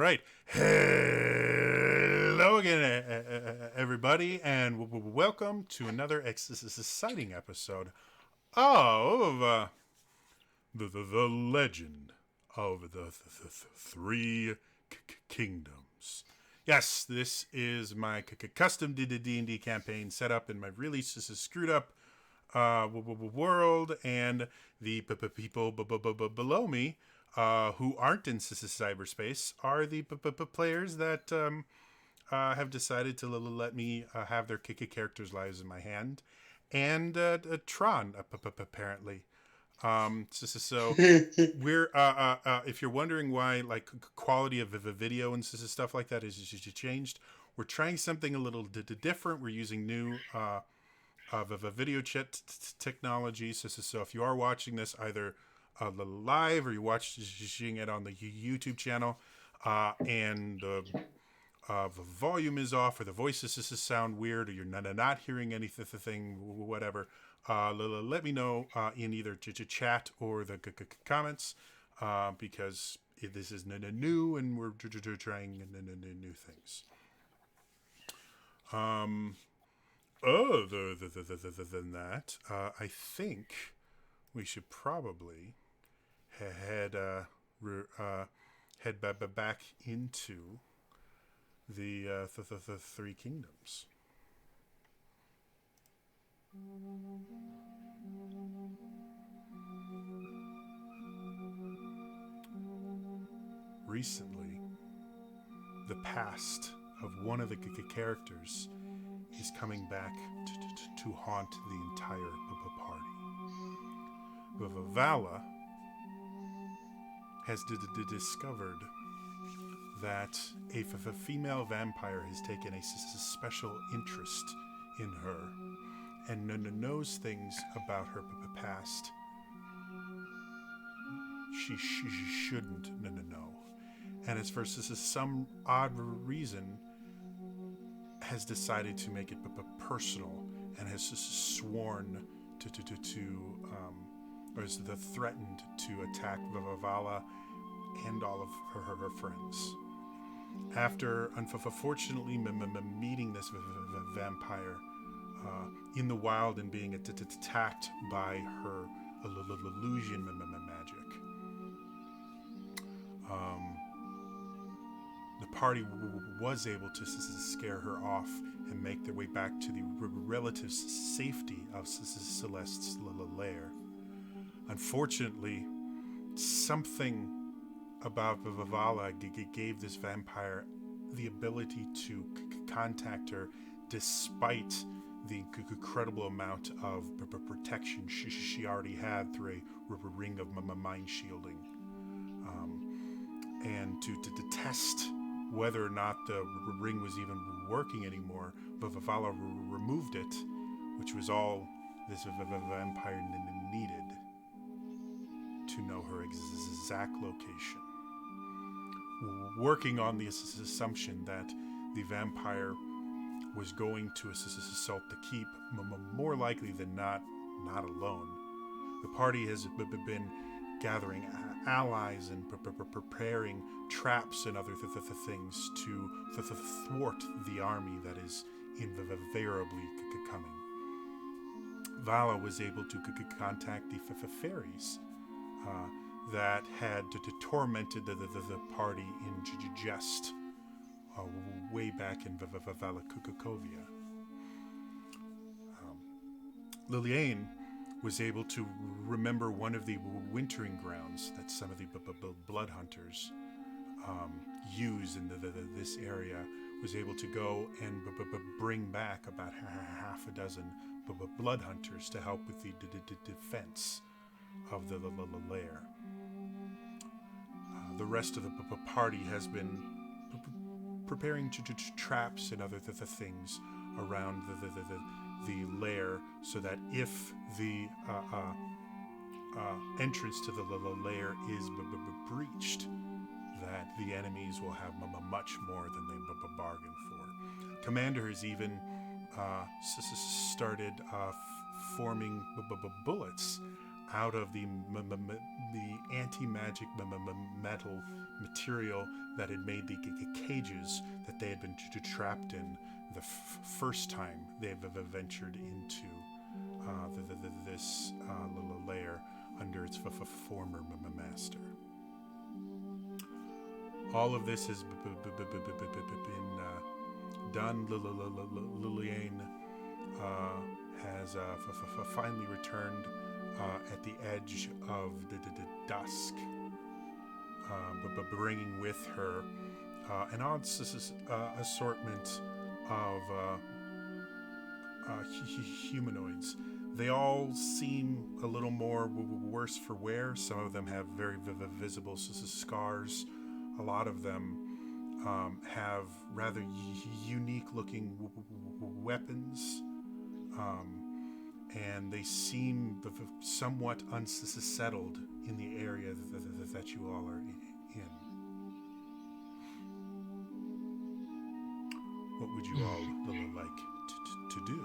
right. Hello again, everybody, and welcome to another exciting episode of the Legend of the Three Kingdoms. Yes, this is my custom D&D campaign set up in my really screwed up world, and the people below me who aren't in cyberspace are the players that have decided to let me have their characters' lives in my hand, and Tron apparently. So we're if you're wondering why like quality of the video and stuff like that is changed, we're trying something a little different. We're using new of a video chat technology. So if you are watching this either live or you're watching it on the YouTube channel, and the volume is off or the voices sound weird or you're not hearing anything, whatever, let me know in either chat or the comments, because this is new and we're trying new things. Other than that, I think we should probably head back into the Three Kingdoms. Recently, the past of one of the characters is coming back to haunt the entire party. Vala has discovered that a female vampire has taken a special interest in her and knows things about her past she shouldn't know. And as for some odd reason has decided to make it personal and has sworn or is threatened to attack Vala and all of her friends. After unfortunately meeting this vampire in the wild and being attacked by her illusion magic, the party was able to scare her off and make their way back to the relative safety of Celeste's lair. Unfortunately, something about Vala gave this vampire the ability to contact her despite the incredible amount of protection she already had through a ring of mind shielding. And to test whether or not the ring was even working anymore, Vala removed it, which was all this vampire needed to know her exact location. Working on the assumption that the vampire was going to assault the keep, more likely than not alone. The party has been gathering allies and preparing traps and other things to thwart the army that is invariably coming. Vala was able to contact the fairies that had tormented the party in jest way back in Valakukovia. Liliane was able to remember one of the wintering grounds that some of the blood hunters use in this area, was able to go and bring back about half a dozen blood hunters to help with the defense of the lair. The rest of the party has been preparing traps and other things around the lair, so that if the entrance to the lair is breached, that the enemies will have much more than they bargained for. Commander has even started forming bullets out of the anti-magic metal material that had made the cages that they had been trapped in the first time they've ventured into this little lair under its former master. All of this has been done. Liliane has finally returned at the edge of the dusk, but bringing with her an odd assortment of humanoids. They all seem a little more worse for wear. Some of them have very visible scars. A lot of them have rather unique-looking weapons, and they seem somewhat unsettled in the area that you all are in. What would you all like to do?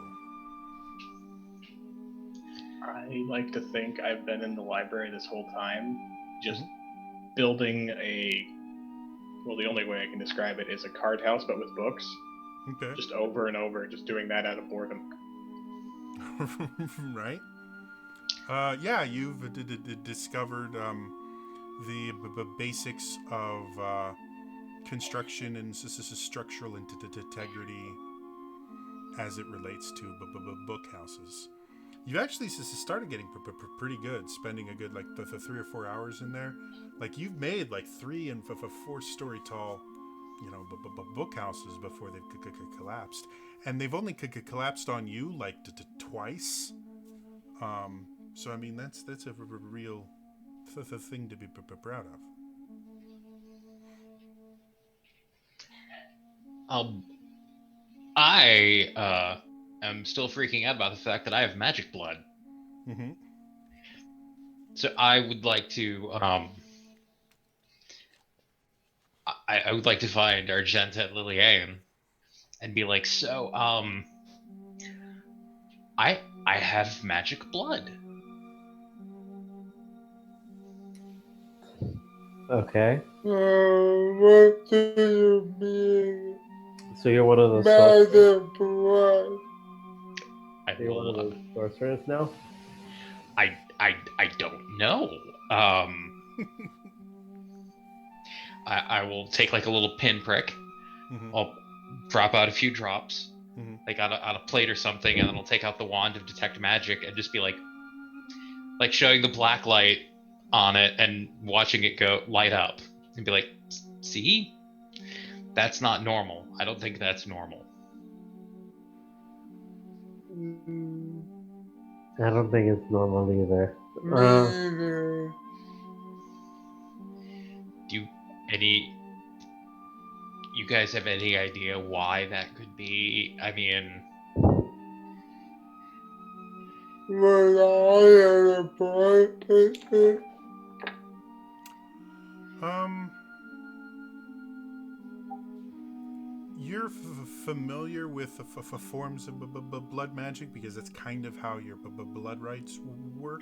I like to think I've been in the library this whole time, just building the only way I can describe it is a card house, but with books. Okay. Just over and over, just doing that out of boredom. Right. Yeah, you've discovered the basics of construction and structural integrity as it relates to book houses. You've actually started getting pretty good, spending a good the 3 or 4 hours in there. Like you've made 3 and 4 story tall, book houses before they've collapsed, and they've only collapsed on you twice. So I mean that's a real thing to be proud of. I am still freaking out about the fact that I have magic blood. Mm-hmm. So I would like to I would like to find Argenta Liliane and be like, so I have magic blood. Okay. What do you mean? So you're one of the Magic blood. You're one of the sorcerers now? I don't know. I will take a little pinprick. Mm-hmm. I'll drop out a few drops, mm-hmm. on a plate or something, and then I'll take out the wand of detect magic and just be like showing the black light on it and watching it go light up and be like, see? That's not normal. I don't think that's normal. I don't think it's normal either. You guys have any idea why that could be? I mean, you're familiar with the forms of blood magic because that's kind of how your blood rights work.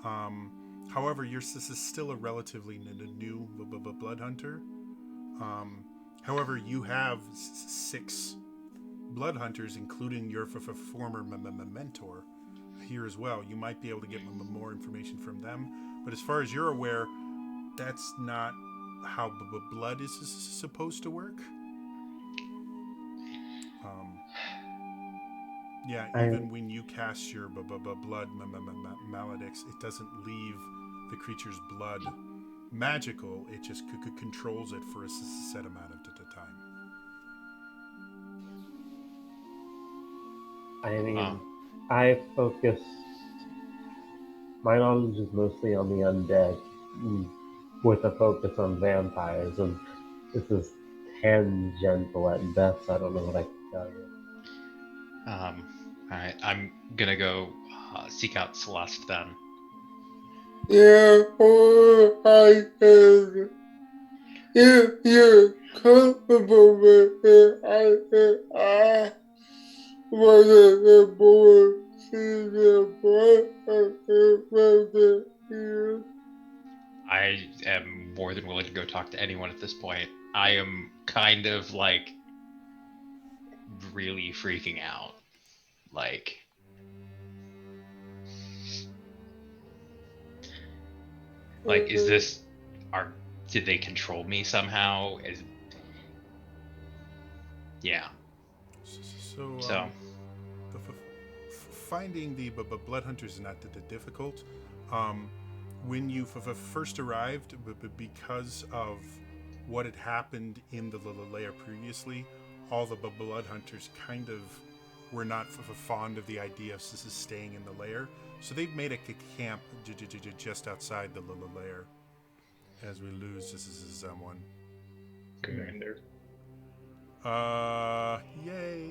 However, you're still a relatively new blood hunter. However, you have 6 blood hunters, including your former mentor here as well. You might be able to get more information from them, but as far as you're aware, that's not how blood is supposed to work. Yeah, even when you cast your blood maledicts, it doesn't leave the creature's blood magical. It just controls it for a set amount of time. I mean, I focus. My knowledge is mostly on the undead, with a focus on vampires, and this is tangential at best. I don't know what I can tell you. Alright, I'm gonna go seek out Celeste then. Yeah, I can. You're comfortable with it. I wasn't born see the boy from the here. I am more than willing to go talk to anyone at this point. I am kind of like really freaking out. Like, is this did they control me somehow? Yeah. So, finding the blood hunters is not difficult. When you first arrived, because of what had happened in the lair previously, all the blood hunters kind of were not fond of the idea of staying in the lair, so they've made a camp just outside the lair. As we lose, this is someone. Commander. Yay!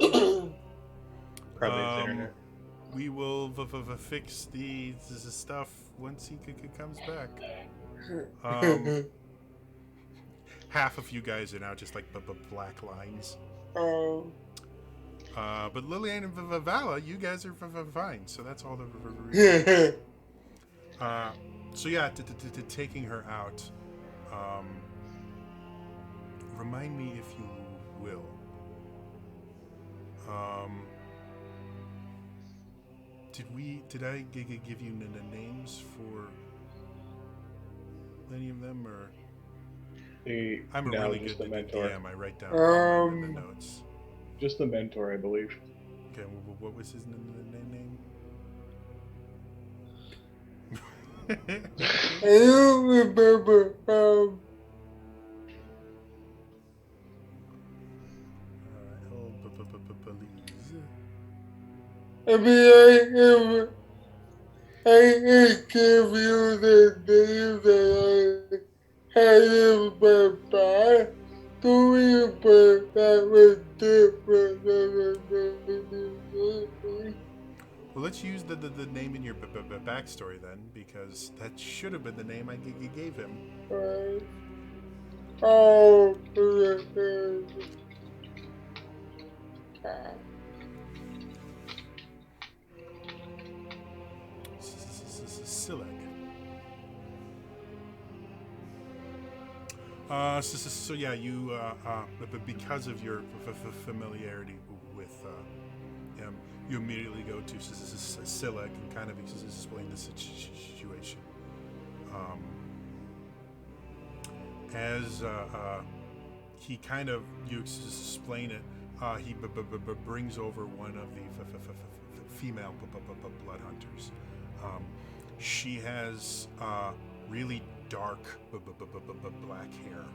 Probably his internet. We will fix the stuff once he comes back. Half of you guys are now just like black lines. But Lillian and Vala, you guys are fine, so that's all the reason. So yeah, taking her out. Remind me if you will. Did I give you names for any of them, or? I'm a really good DM. I write down the notes. Just the mentor, I believe. Okay, what was his name? I don't remember. I mean, I give you the name that I had in my backstory, but that was different than Well, let's use the name in your backstory then, because that should have been the name I gave him. Oh, Sileg. So yeah, you because of your familiarity with him, you immediately go to Sileg and kind of explain the situation. As he kind of you explain it, he brings over one of the female blood hunters. She has really dark black hair.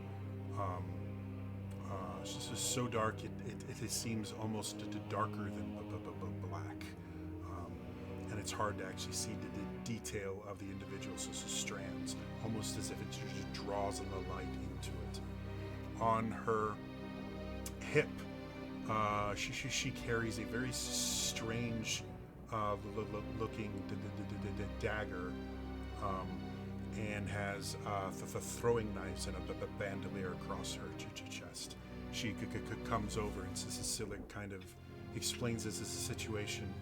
She's so dark it seems almost darker than black, and it's hard to actually see the detail of the individual's strands, almost as if it just draws the light into it. On her hip, she carries a very strange looking dagger, and has the throwing knives and a bandolier across her chest. She comes over, and Sileg kind of explains this as a situation,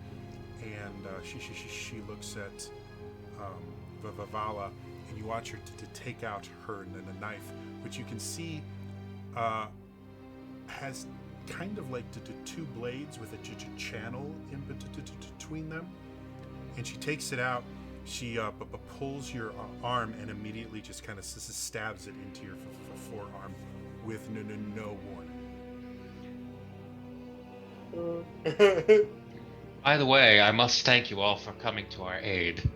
and she looks at Vala, and you watch her to take out her knife, which you can see has kind of like two blades with a channel in between them, and she takes it out. She pulls your arm and immediately just kind of stabs it into your forearm with no warning. By the way, I must thank you all for coming to our aid.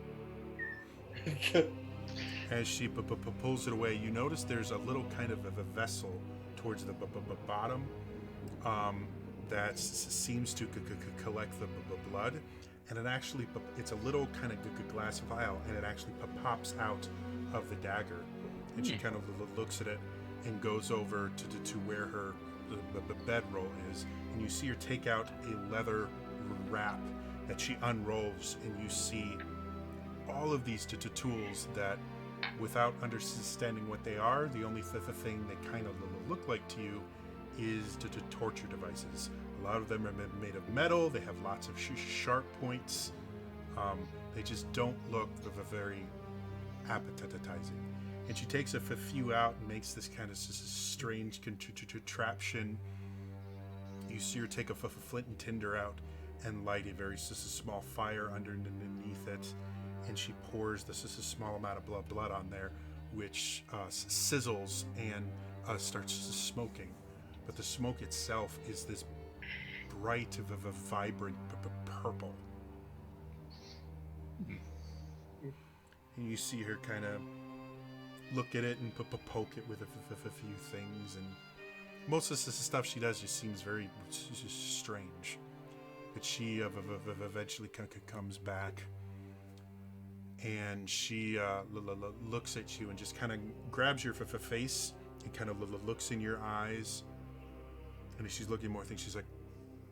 As she pulls it away, you notice there's a little kind of a vessel towards the bottom that seems to collect the blood, and it's a little kind of glass vial, and it actually pops out of the dagger, and she kind of looks at it and goes over to where her the bedroll is, and you see her take out a leather wrap that she unrolls, and you see all of these tools that, without understanding what they are, the only thing they kind of look like to you is torture devices. A lot of them are made of metal. They have lots of sharp points, They just don't look very appetizing. And she takes a few out and makes this kind of strange contraption. You see her take a flint and tinder out and light a very small fire underneath it, and she pours this small amount of blood on there, which sizzles and starts smoking. But the smoke itself is this bright, vibrant purple. And you see her kind of look at it and poke it with a few things, and most of the stuff she does just seems very strange. But she eventually comes back, and she looks at you and just kind of grabs your face and kind of looks in your eyes. And as she's looking more things, she's like,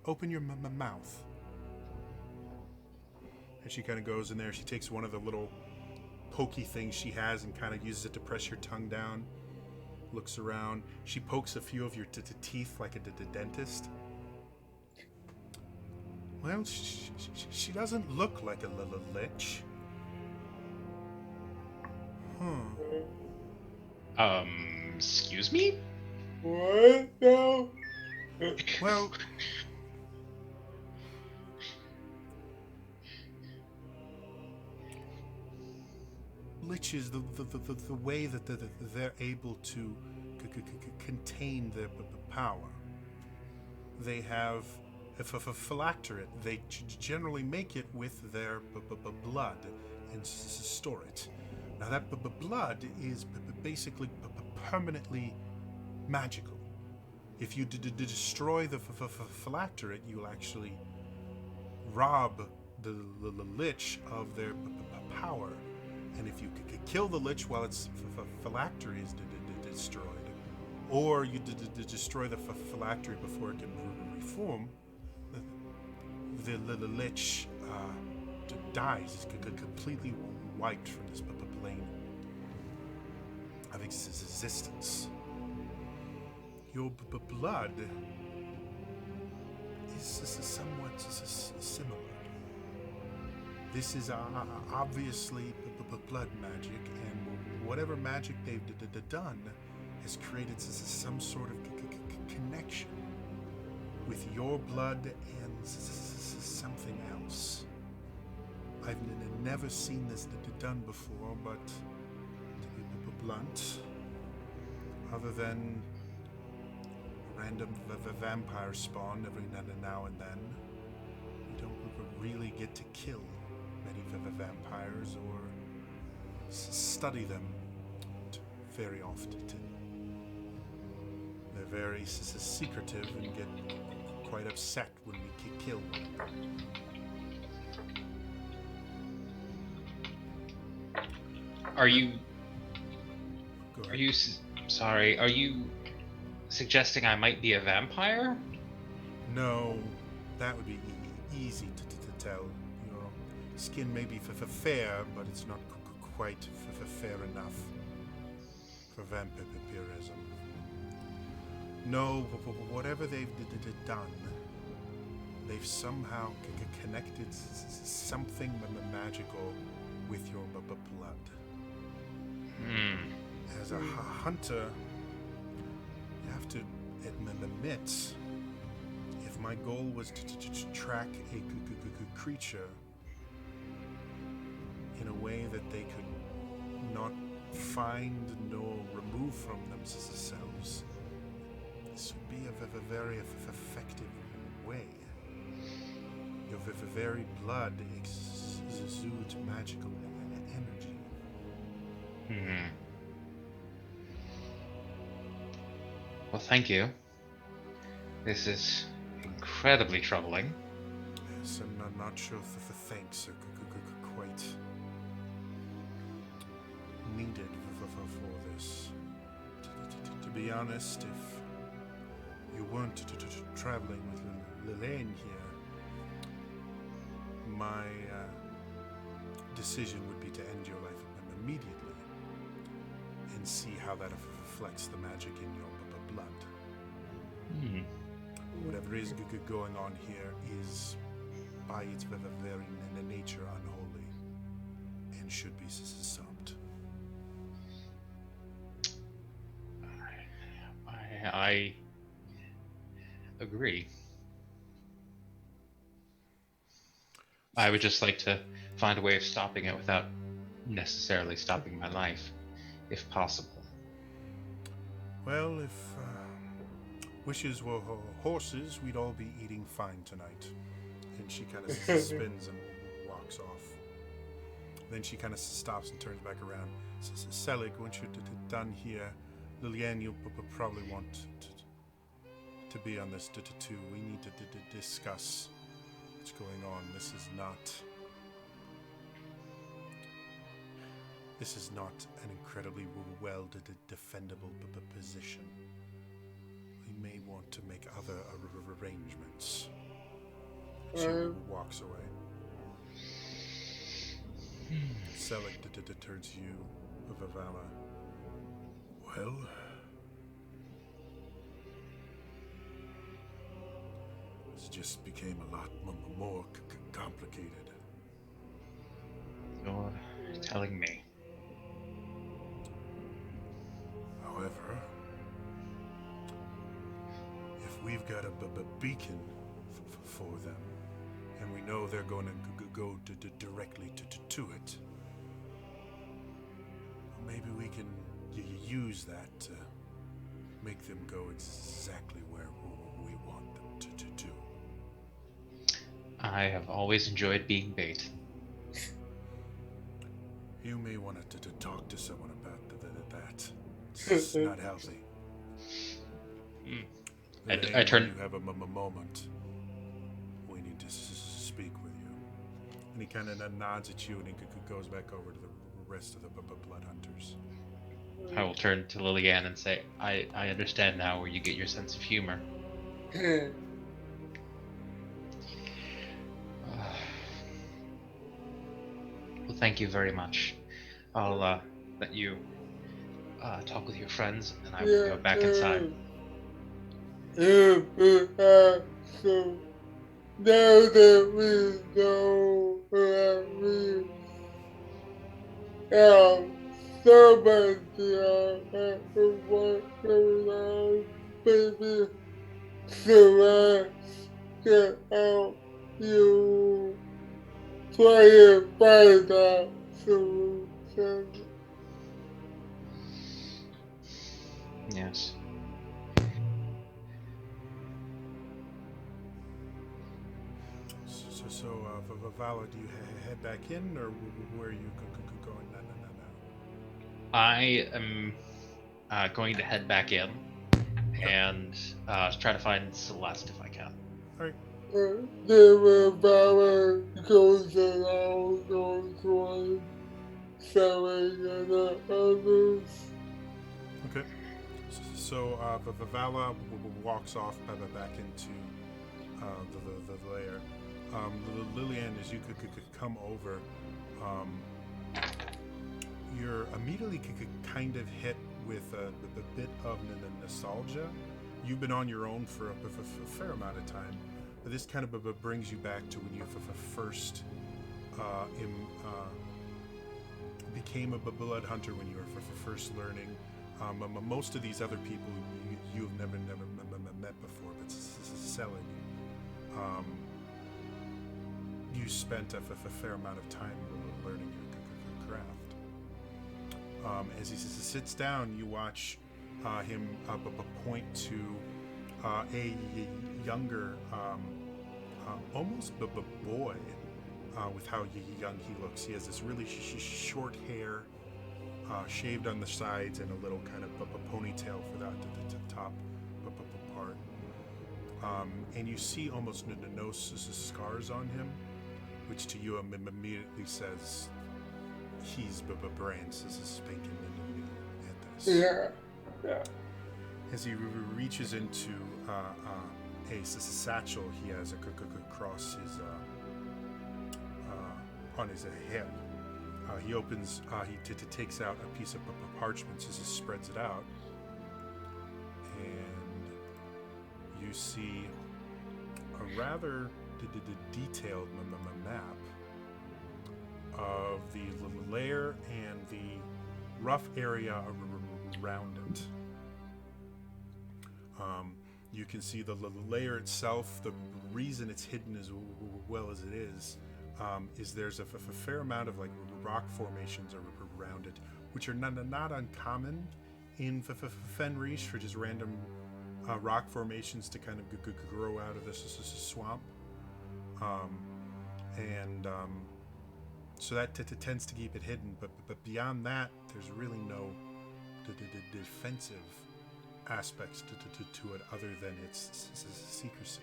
"Open your mouth." And she kind of goes in there. She takes one of the little pokey things she has and kind of uses it to press your tongue down. Looks around. She pokes a few of your teeth like a dentist. Well, she doesn't look like a little lich. Excuse me? What now? Well, liches, the way that they're able to contain their power, they have a phylacterate. They generally make it with their blood and store it. Now that blood is basically permanently magical. If you destroy the phylacterate, you'll actually rob the lich of their power. And if you kill the lich while its phylactery is destroyed, or you destroy the phylactery before it can reform, the lich dies. It's completely wiped from this plane of existence. Your blood is somewhat similar. This is obviously blood magic, and whatever magic they've done has created some sort of connection with your blood and something else. I've never seen this done before, but to be blunt, other than random vampire spawn every now and then, we don't really get to kill many vampires or study them very often. They're very secretive and get quite upset when we kill one. Are you Go Are ahead. you sorry? Are you suggesting I might be a vampire? No, that would be easy to tell. Your skin may be fair, but it's not quite fair enough for vampirism. No, whatever they've done, they've somehow connected something magical with your blood. As a hunter, you have to admit, if my goal was to track a creature in a way that they could not find nor remove from themselves, this would be a very effective way. Your very blood exudes magical energy. Well, thank you. This is incredibly troubling. Yes, I'm not sure if the thanks are quite needed for this. To be honest, if you weren't traveling with Lelaine here, my decision would be to end your life immediately and see how that reflects the magic in your blood. Whatever is going on here is by its very nature unholy and should be stopped. I agree. I would just like to find a way of stopping it without necessarily stopping my life, if possible. Well, if wishes were horses, we'd all be eating fine tonight. And she kind of spins and walks off. Then she kind of stops and turns back around. Selig, once you're done here, Liliane, you'll probably want to be on this too. We need to discuss what's going on. This is not an incredibly well defendable position. We may want to make other arrangements. She walks away. Selig turns to you, Vavala. Well, this just became a lot more complicated. You're telling me. However, if we've got a beacon for them, and we know they're going to go directly to it, well, maybe we can use that to make them go exactly where we want them to do. I have always enjoyed being bait. You may want to talk to someone about that. It's not healthy. I turn. You have a moment. We need to speak with you. And he kind of nods at you, and he goes back over to the rest of the blood hunters. I will turn to Liliane and say, I understand now where you get your sense of humor. Well, thank you very much. I'll let you talk with your friends, and I will go back inside. So now that we know that we have so much what going on, maybe Celeste can help you try and find that solution. Yes. So, Vavala, do you head back in, or where are you going? No. I am going to head back in and try to find Celeste if I can. All right. The Valor goes around those ones, selling the others. Okay. So Vavala walks off back into the lair. Liliane, as you could come over, you're immediately kind of hit with a bit of nostalgia. You've been on your own for a fair amount of time, but this kind of brings you back to when you first became a blood hunter, when you were first learning. Most of these other people you've never met before, but Selig, you spent a fair amount of time learning your craft. As he sits down, you watch him point to a younger, almost boy, with how young he looks. He has this really short hair, shaved on the sides, and a little kind of a ponytail for that the top part. And you see almost no scars on him, which to you immediately says he's Brands. This is spanking new at this. Yeah. As he reaches into a satchel he has across his on his hip. He opens. He takes out a piece of parchment. As he spreads it out, and you see a rather detailed map of the lair and the rough area around it. You can see the layer itself. The reason it's hidden as well as it is there's a fair amount of like rock formations around it, which are not uncommon in Fenris for just random rock formations to kind of grow out of this swamp. So that tends to keep it hidden, but beyond that, there's really no defensive aspects to it other than its secrecy.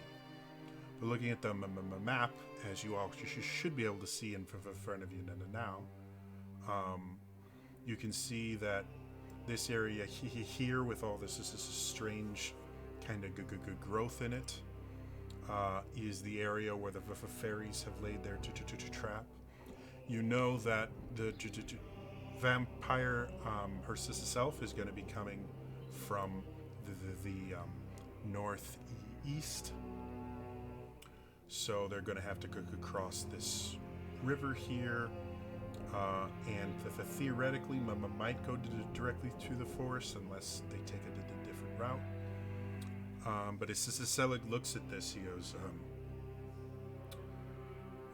But looking at the map, as you all should be able to see in front of you now, you can see that this area here with all this strange kind of growth in it is the area where the fairies have laid their trap. You know that the vampire herself is going to be coming from the northeast, so they're going to have to cross this river here, and theoretically might go directly to the forest unless they take a different route. But as Selig looks at this, he goes,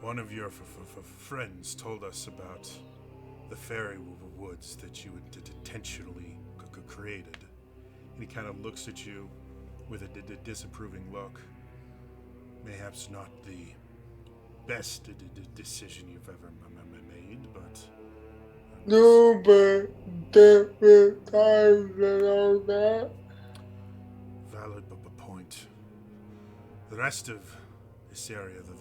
one of your friends told us about the fairy woods that you had intentionally created. And he kind of looks at you with a disapproving look. Perhaps not the best decision you've ever made, but... No, but different times and all that. Valid point. The rest of this area, though,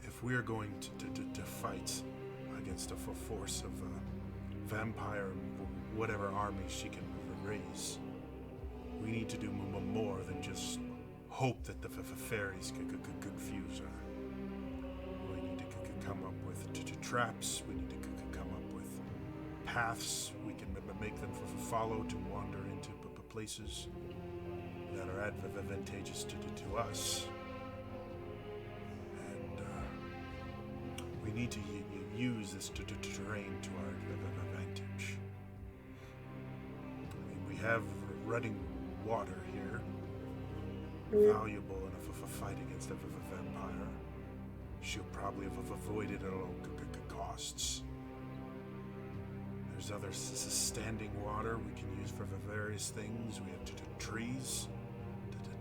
if we're going to fight against a force of vampire, whatever army she can raise, we need to do more than just hope that the fairies could confuse her. We need to come up with traps. We need to come up with paths we can make them follow to wander into places that are advantageous to us. And we need to use this terrain to our advantage. I mean, we have running water here, valuable enough of a fight against a vampire. She'll probably have avoided at all costs. There's other standing water we can use for various things. We have trees.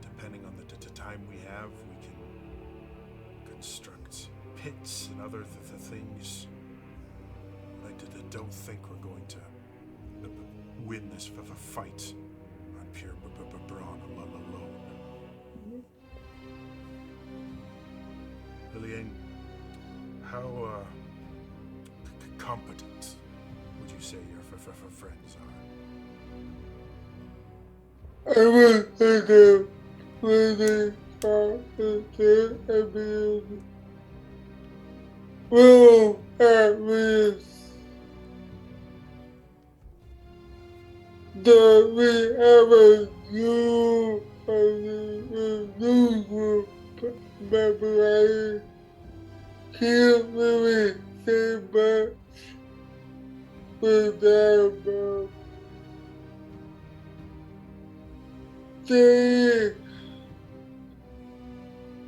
Depending on the time we have, we can construct pits and other things. I don't think we're going to win this fight on pure brawn alone. Liliane, how competent would you say your friends are? I would say they're really competent. I mean, well, at least that we have a new group member. I can't really say much with them. They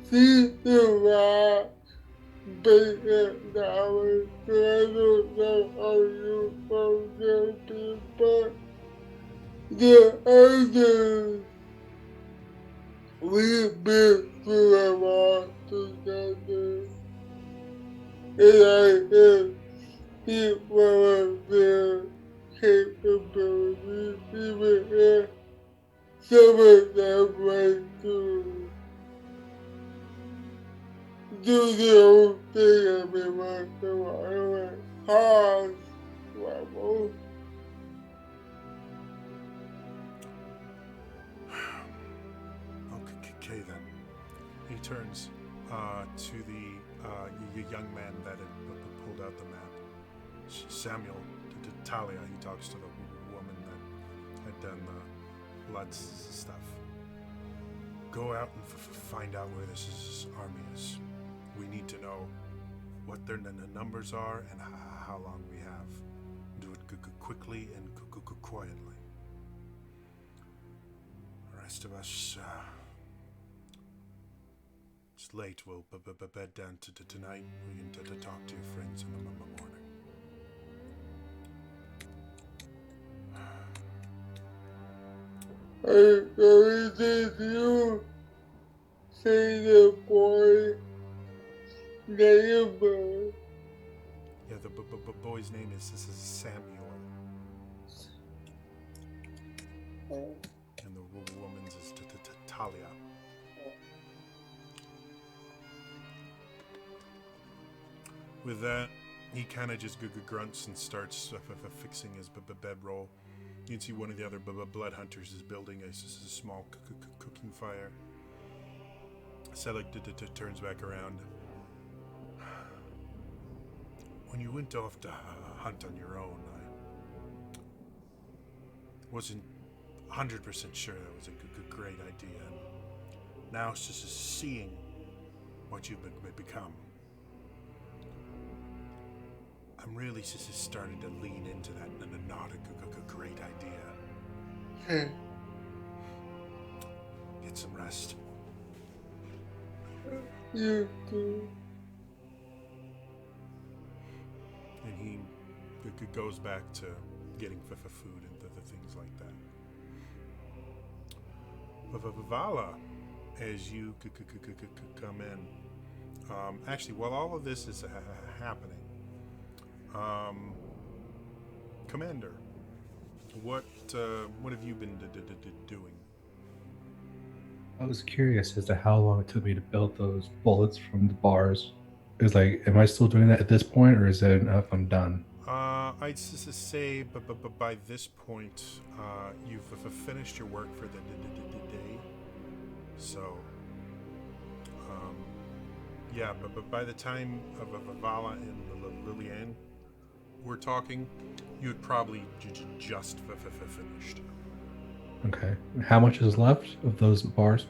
see the rock big knowledge, so I don't know how you found them, but the others, we've been through a lot together, and I can see one of their capabilities, even if some of them like to do their own thing every once in a while and cause trouble. Okay then. He turns to the young man that had pulled out the map. Samuel, to Talia. He talks to the woman that had done the blood stuff. Go out and find out where this army is. We need to know what their numbers are and how long we have. Do it quickly and quietly. The rest of us, it's late. We'll bed down to tonight. We can talk to your friends in the morning. Did you say the boy name? Yeah, the boy's name is Samuel. And the woman's is Talia. With that, he kind of just grunts and starts fixing his bedroll. You can see one of the other blood hunters is building a small cooking fire. Selig turns back around. When you went off to hunt on your own, I wasn't 100% sure that was a great idea. And now it's just seeing what you've become. I'm really just starting to lean into that not a great idea. Get some rest. You do. And he goes back to getting food and the things like that. Vala, as you come in, actually, while all of this is happening, Commander, what have you been doing? I was curious as to how long it took me to build those bullets from the bars. It was like, am I still doing that at this point, or is that enough? I'm done. I'd just say, but by this point, you've finished your work for the day. So, yeah, but by the time of Vala and Liliane we're talking, you had probably just finished. Okay. How much is left of those bars?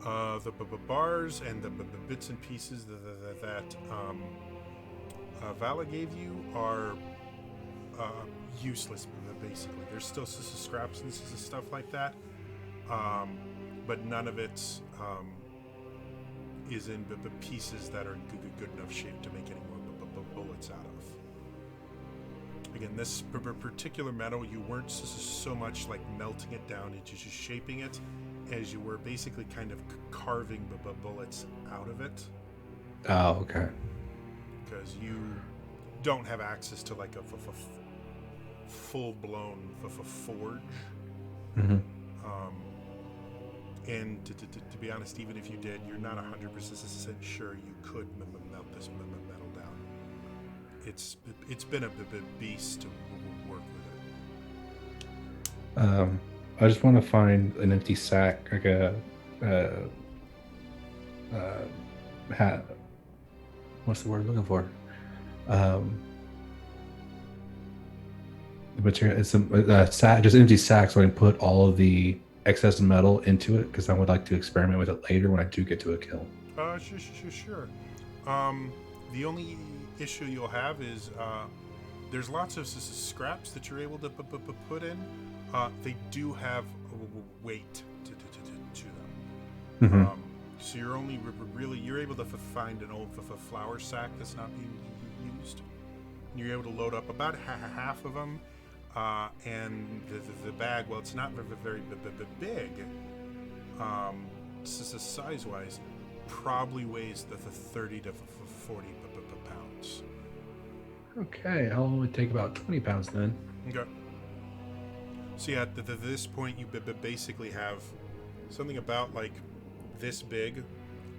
The bars and the bits and pieces that Vala gave you are useless, basically. There's still scraps and stuff like that, but none of it is in the pieces that are in good enough shape to make any more bullets out of. Again, this particular metal, you weren't so much like melting it down into just shaping it, as you were basically kind of carving the bullets out of it. Oh, okay. Because you don't have access to like a full-blown forge. Mm-hmm. And to be honest, even if you did, you're not 100% sure you could melt this metal down. It's been a beast to work with it. I just want to find an empty sack, like a hat. What's the word I'm looking for? The material. It's a sack, just an empty sack, so I can put all of the excess metal into it, because I would like to experiment with it later when I do get to a kill. Sure. The only issue you'll have is there's lots of scraps that you're able to put in. They do have a weight to them. Mm-hmm. So you're only you're able to find an old flour sack that's not being used. You're able to load up about half of them, and the bag, well, it's not very big. Size-wise, probably weighs the 30 to 40 pounds. Okay, I'll only take about 20 pounds then. Okay. So yeah, at this point, you basically have something about like this big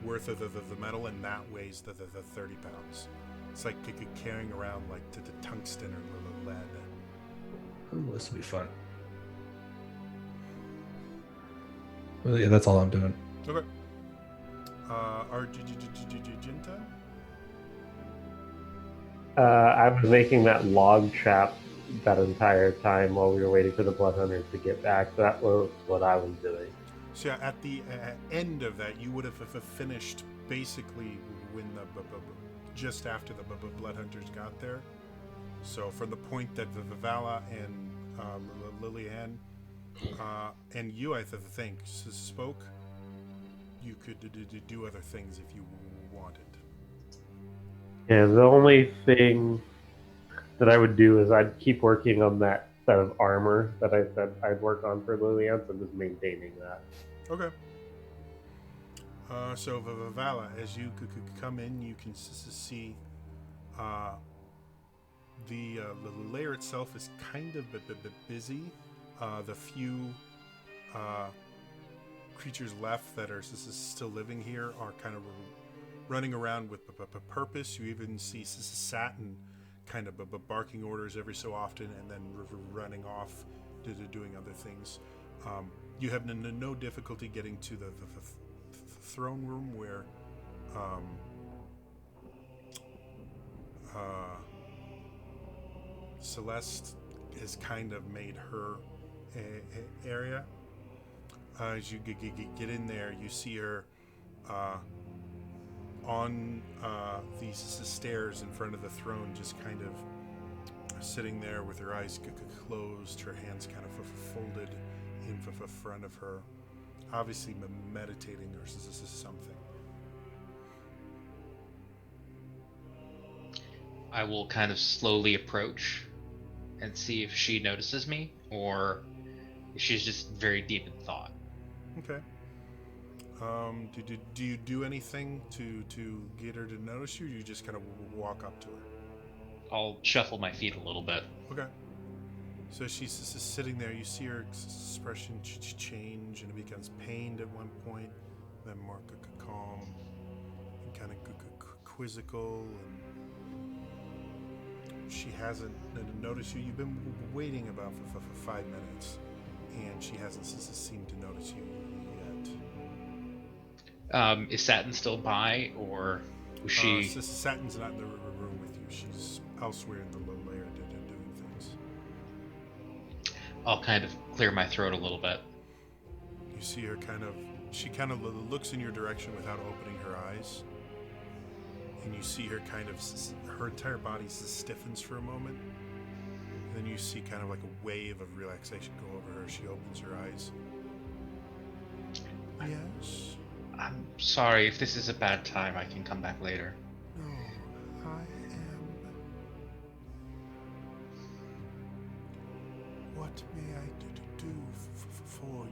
worth of the metal, and that weighs the 30 pounds. It's like carrying around like the tungsten or lead. Oh, this will be fun. Well, yeah, that's all I'm doing. Okay. Arjinta? I was making that log trap that entire time while we were waiting for the blood hunters to get back. That was what I was doing. So yeah, at the end of that, you would have finished basically when just after the blood hunters got there. So from the point that Vivala and Lillian and you, I think, spoke, you could do other things if you wanted. Yeah, the only thing that I would do is I'd keep working on that set of armor that I said I'd work on for Lilian, so just maintaining that. Okay. So Vivala, as you could come in, you can see the lair itself is kind of busy. The few creatures left that are still living here are kind of running around with purpose. You even see Satin kind of barking orders every so often and then running off to doing other things. You have no difficulty getting to the throne room where Celeste has kind of made her area. As you get in there, you see her on these stairs in front of the throne, just kind of sitting there with her eyes closed, her hands kind of folded in front of her, obviously meditating or something. I will kind of slowly approach and see if she notices me or if she's just very deep in thought. Okay. Do you do anything to get her to notice you, or you just kind of walk up to her? I'll shuffle my feet a little bit. Okay. So she's sitting there. You see her expression change, and it becomes pained at one point, then more calm, and kind of quizzical. And she hasn't noticed you. You've been waiting about for 5 minutes, and she hasn't seemed to notice you yet. Is Satin still by, or was she? Satin's not in the room with you. She's elsewhere in the lair doing things. I'll kind of clear my throat a little bit. You see her she kind of looks in your direction without opening her eyes. And you see her her entire body stiffens for a moment. And then you see kind of like a wave of relaxation go over her. She opens her eyes. Yes? I'm sorry, if this is a bad time, I can come back later. No, I am. What may I do for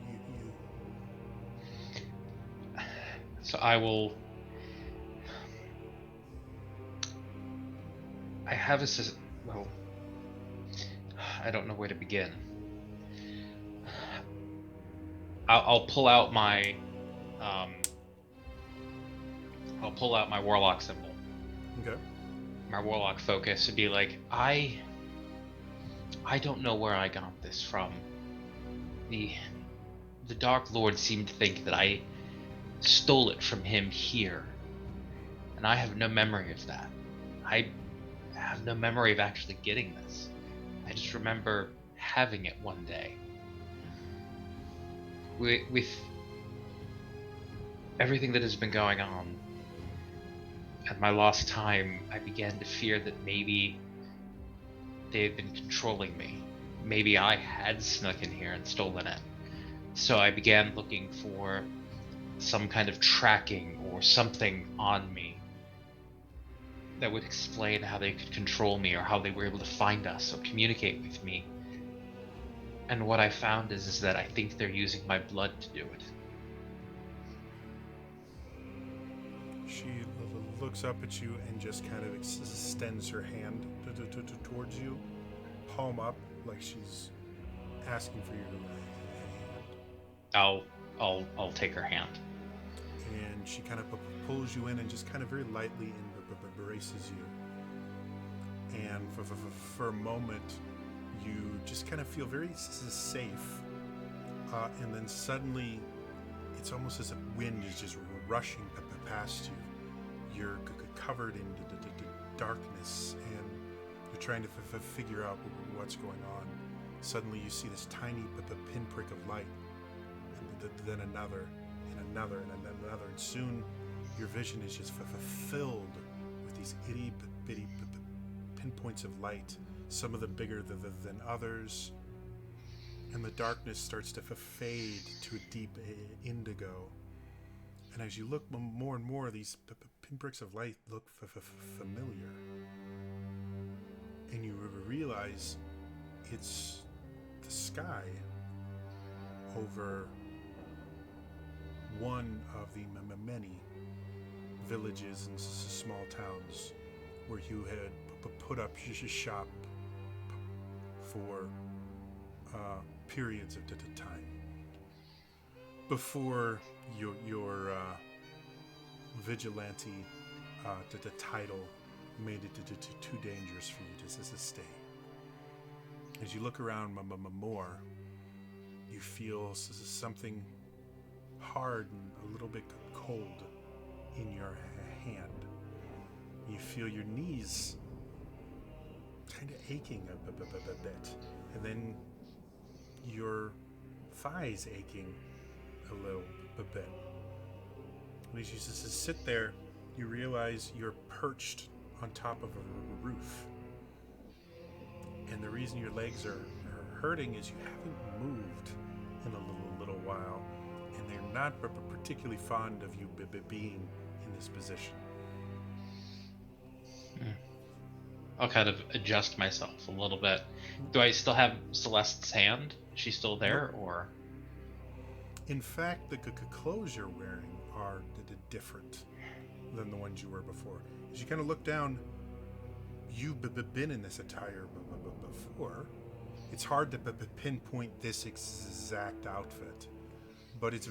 you? So I will. I have well, I don't know where to begin. I'll pull out my warlock symbol. Okay. My warlock focus would be like, I don't know where I got this from. The Dark Lord seemed to think that I stole it from him here, and I have no memory of that. I have no memory of actually getting this. I just remember having it one day. With everything that has been going on and my lost time, I began to fear that maybe they had been controlling me. Maybe I had snuck in here and stolen it. So I began looking for some kind of tracking or something on me that would explain how they could control me, or how they were able to find us or communicate with me. And what I found is that I think they're using my blood to do it. She looks up at you and just kind of extends her hand towards you, palm up, like she's asking for your hand. I'll take her hand. And she kind of pulls you in and just kind of very lightly embraces you. And for a moment, you just kind of feel very safe. And then suddenly, it's almost as if wind is just rushing past you. You're covered in darkness, and you're trying to figure out what's going on. Suddenly, you see this tiny pinprick of light, then another, and another, and then another, and soon your vision is just filled with these itty bitty pinpoints of light, some of them bigger than others, and the darkness starts to fade to a deep indigo. And as you look more and more, these pinpricks of light look familiar, and you realize it's the sky over one of the many villages and small towns where you had put up shop for periods of time before your vigilante the title made it too dangerous for you to stay. As you look around more, you feel something hard and a little bit cold in your hand. You feel your knees kind of aching a bit, and then your thighs aching a little bit. And as you just sit there, you realize you're perched on top of a roof. And the reason your legs are hurting is you haven't moved in a little while, and they're not particularly fond of you being in this position. I'll kind of adjust myself a little bit. Do I still have Celeste's hand? Is she still there, or? In fact, the clothes you're wearing are different than the ones you were before. As you kind of look down, you've been in this attire before. It's hard to pinpoint this exact outfit, but it's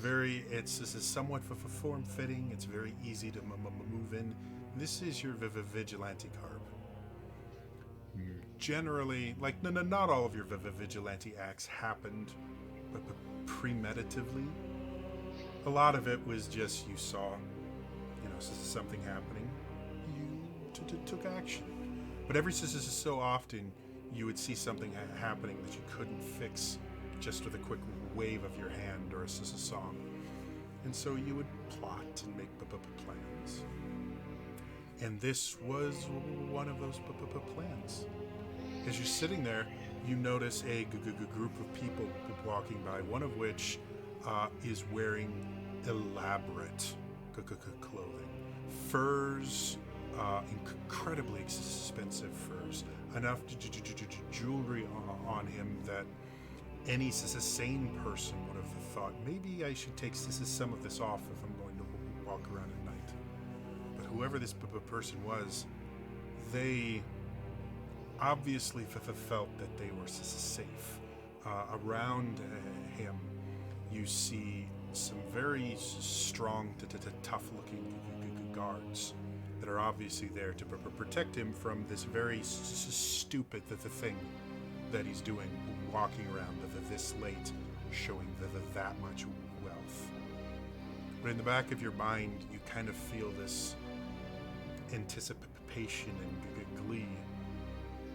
somewhat form-fitting. It's very easy to move in. This is your vigilante garb. Generally, like not all of your vigilante acts happened premeditatively. A lot of it was just you saw, something happening, you took action. But every so often, you would see something happening that you couldn't fix just with a quick wave of your hand or a song. And so you would plot and make plans. And this was one of those plans. As you're sitting there, you notice a group of people walking by, one of which is wearing elaborate clothing. Furs, incredibly expensive furs, enough jewelry on him that any sane person would have thought, maybe I should take some of this off if I'm going to walk around at night. But whoever this person was, they obviously felt that they were safe. Around him, you see some very strong, tough-looking guards that are obviously there to protect him from this very stupid thing that he's doing, walking around this late, showing that much wealth. But in the back of your mind, you kind of feel this anticipation and glee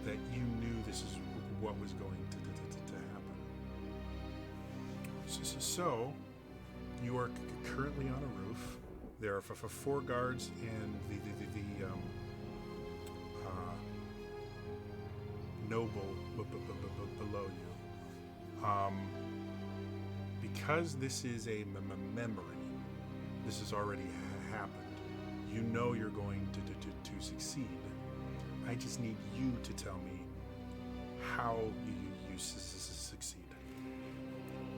that you knew this is what was going to happen. So you are currently on a roof. There are 4 guards and the noble below you. Because this is a memory, this has already happened. You know you're going to succeed. I just need you to tell me how you succeed.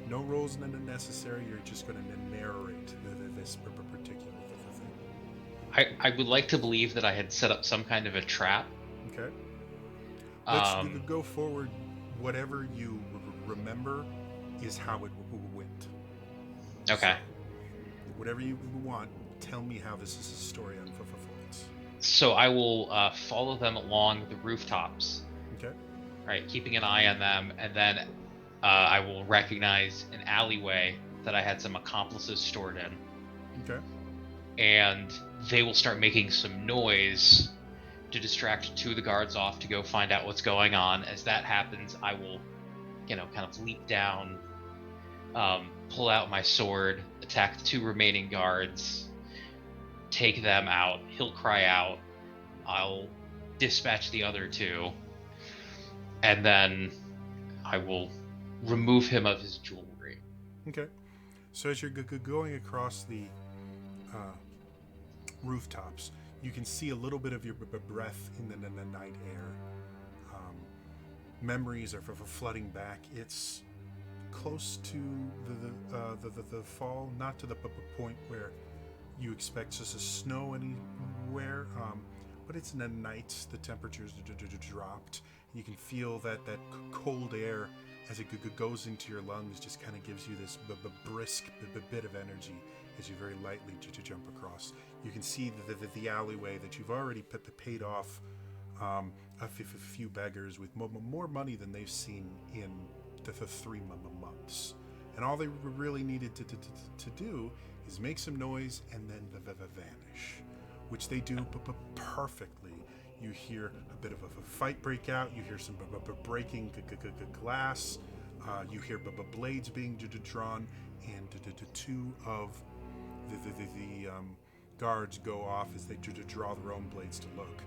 No roles necessary. You're just going to narrate this particular thing. I would like to believe that I had set up some kind of a trap. Okay. Let's go forward. Whatever you remember is how it went. Okay. So, whatever you want, tell me how this is a story unfolds. So I will follow them along the rooftops. Okay. Right, keeping an eye on them, and then I will recognize an alleyway that I had some accomplices stored in. Okay. And they will start making some noise to distract 2 of the guards off to go find out what's going on. As that happens, I will, kind of leap down pull out my sword, attack the 2 remaining guards, take them out. He'll cry out. I'll dispatch the other 2, and then I will remove him of his jewelry. Okay. So as you're going across the rooftops, you can see a little bit of your breath in the night air. Memories are flooding back. It's close to the fall, not to the point where you expect just to snow anywhere, but it's in the night. The temperatures dropped. You can feel that cold air as it goes into your lungs just kind of gives you this brisk bit of energy as you very lightly jump across. You can see the alleyway that you've already paid off a few beggars with more money than they've seen in the 3 months. And all they really needed to do is make some noise and then vanish, which they do perfectly. You hear a bit of a fight break out. You hear some breaking glass. You hear blades being drawn, and 2 of the guards go off as they draw their own blades to look.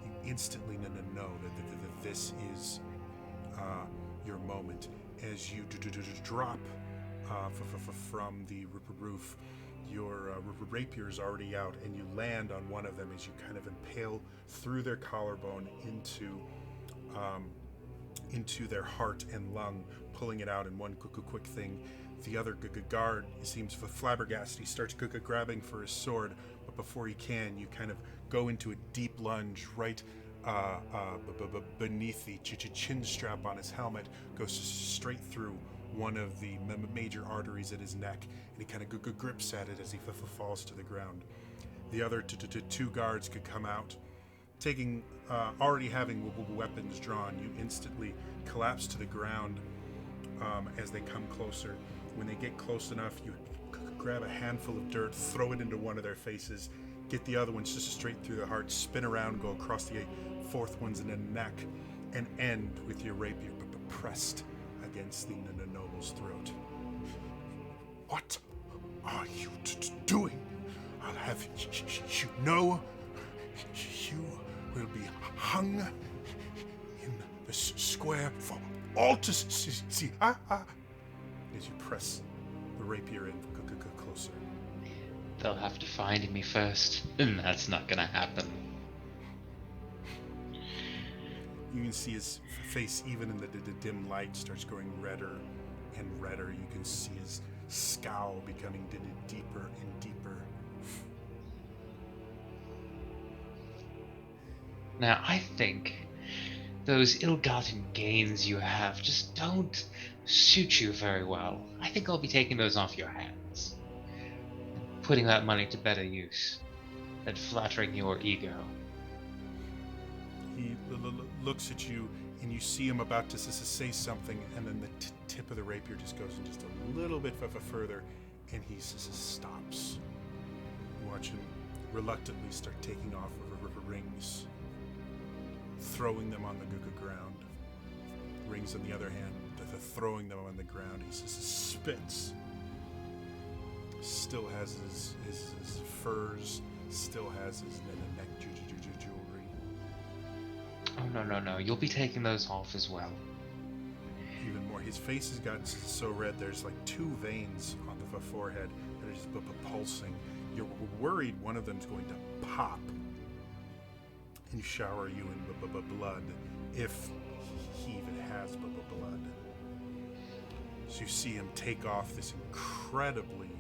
You instantly know that this is your moment. As you drop from the roof, your rapier is already out, and you land on one of them as you kind of impale through their collarbone into their heart and lung, pulling it out in one quick thing. The other guard seems flabbergasted. He starts grabbing for his sword, but before he can, you kind of go into a deep lunge right beneath the chin strap on his helmet, goes straight through one of the major arteries at his neck, and he kind of grips at it as he falls to the ground. The other 2 guards could come out, already having weapons drawn. You instantly collapse to the ground as they come closer. When they get close enough, you grab a handful of dirt, throw it into one of their faces, get the other ones just straight through the heart, spin around, go across the 4th one's in the neck, and end with your rapier pressed against the noble's throat. What are you doing? I'll have you know you will be hung in the square for all to see. As you press the rapier in closer. They'll have to find me first, and that's not gonna happen. You can see his face, even in the dim light, starts growing redder and redder. You can see his scowl becoming deeper and deeper. Now, I think those ill-gotten gains you have just don't suit you very well. I think I'll be taking those off your hands, putting that money to better use than flattering your ego. He looks at you, and you see him about to say something, and then the tip of the rapier just goes in just a little bit further, and he stops. You watch him reluctantly start taking off rings, throwing them on the ground. Rings, on the other hand, throwing them on the ground. He spits. Still has his furs, still has his neck jewelry. Oh, no. You'll be taking those off as well. Even more. His face has gotten so red, there's like 2 veins on the forehead that are just pulsing. You're worried one of them's going to pop and shower you in blood, if he even has blood. So you see him take off this incredibly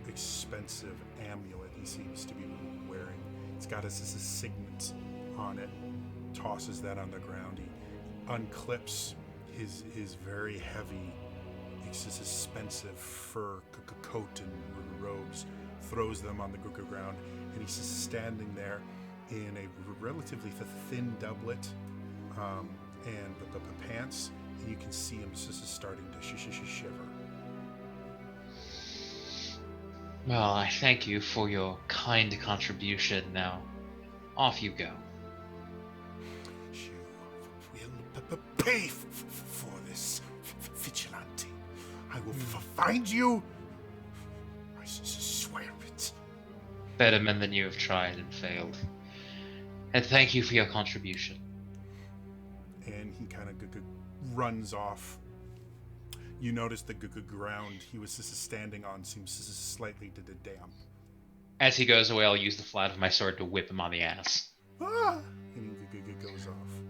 expensive amulet he seems to be wearing. It's got a signet on it. Tosses that on the ground. He unclips his very heavy, expensive fur coat and robes, throws them on the ground, and he's just standing there in a relatively thin doublet and the pants, and you can see him just starting to shiver. Well, I thank you for your kind contribution. Now, off you go. You will pay for this, vigilante. I will find you. I swear it. Better than you have tried and failed. And thank you for your contribution. And he kind of runs off. You notice the ground he was standing on seems slightly damp. As he goes away, I'll use the flat of my sword to whip him on the ass. Ah! And he goes off.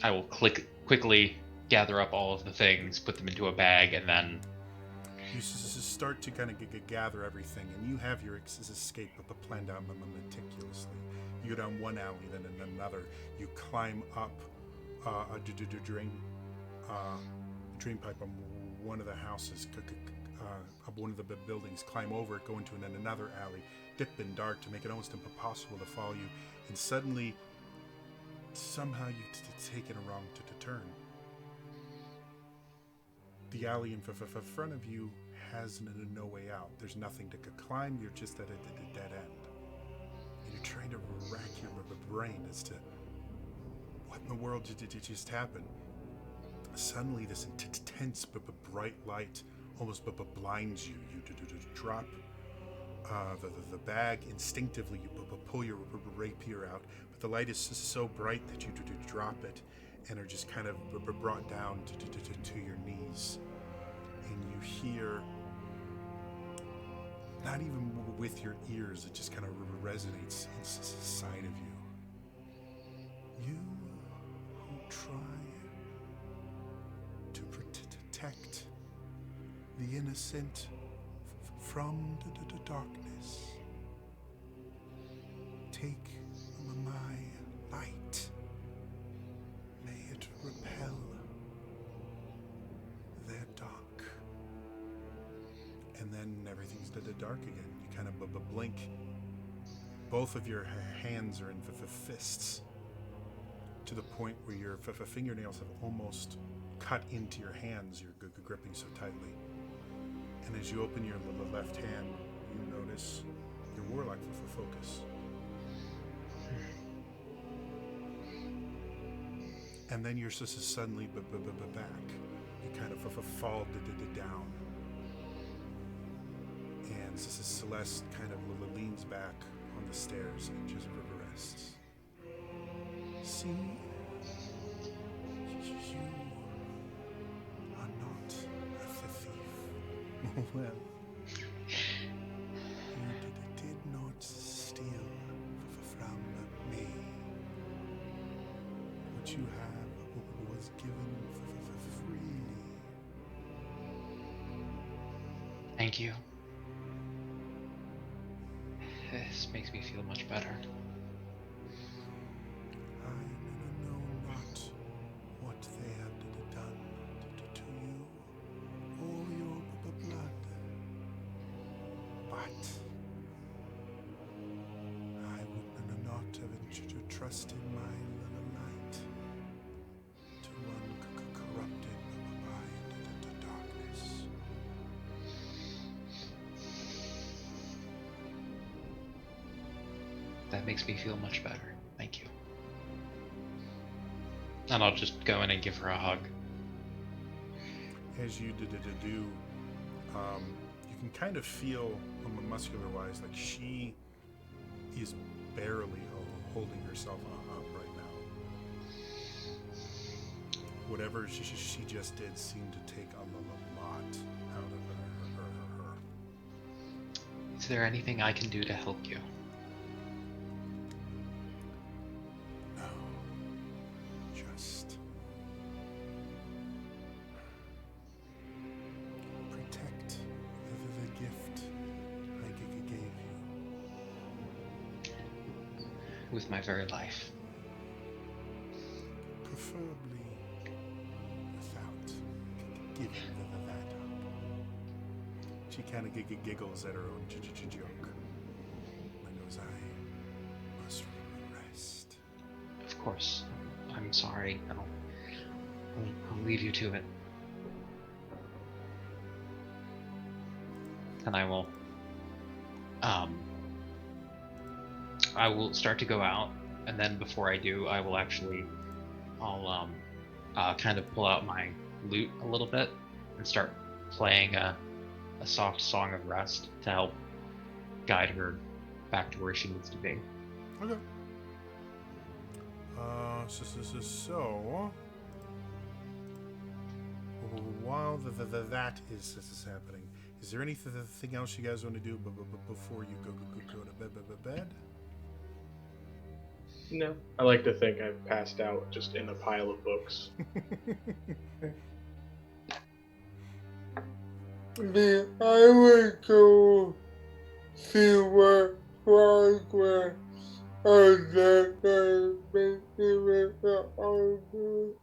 I will quickly gather up all of the things, put them into a bag, and then... You start to kind of gather everything, and you have your escape planned out meticulously. You go down one alley, then another. You climb up a drain pipe on one of the houses, up one of the buildings, climb over it, go into another alley, dip in dark to make it almost impossible to follow you, and suddenly, somehow you've taken a wrong turn. The alley in front of you has no way out. There's nothing to climb. You're just at a dead end. And you're trying to rack your brain as to what in the world did just happen. Suddenly, this intense bright light almost blinds you. You drop the bag. Instinctively, you pull your rapier out. But the light is so bright that you drop it and are just kind of brought down to your knees. And you hear, not even with your ears, it just kind of resonates inside of you. You who try to protect the innocent from the darkness, take my light. May it repel their dark. And then everything's dark again. You kind of blink. Both of your hands are in fists, to the point where your fingernails have almost cut into your hands. You're gripping so tightly. And as you open your left hand, you notice your warlock focus. And then you're suddenly back. You kind of fall down. And Celeste kind of leans back on the stairs and just rests. See, you are not a thief. Well, you did not steal from me. What you have was given freely. Thank you. This makes me feel much better. I know not what they have done to you or your blood, but I would not have trusted my little light to run corrupted by the darkness. That makes me feel much better. Thank you. And I'll just go in and give her a hug. As you do, you can kind of feel, muscular-wise, like she is barely holding herself up right now. Whatever she just did seemed to take a lot out of her. Is there anything I can do to help you? No, just protect the gift I gave you. With my very life. Preferably without giving that up. She kind of giggles at her own joke. And goes, I must rest. Of course. I'm sorry. I'll leave you to it. And I will start to go out, and then before I do, I'll kind of pull out my loot a little bit and start playing a soft song of rest to help guide her back to where she needs to be. Okay. So while that is happening, is there anything else you guys want to do before you go to bed? No, I like to think I've passed out just in a pile of books. Then I would go see what progress of that making with the armor.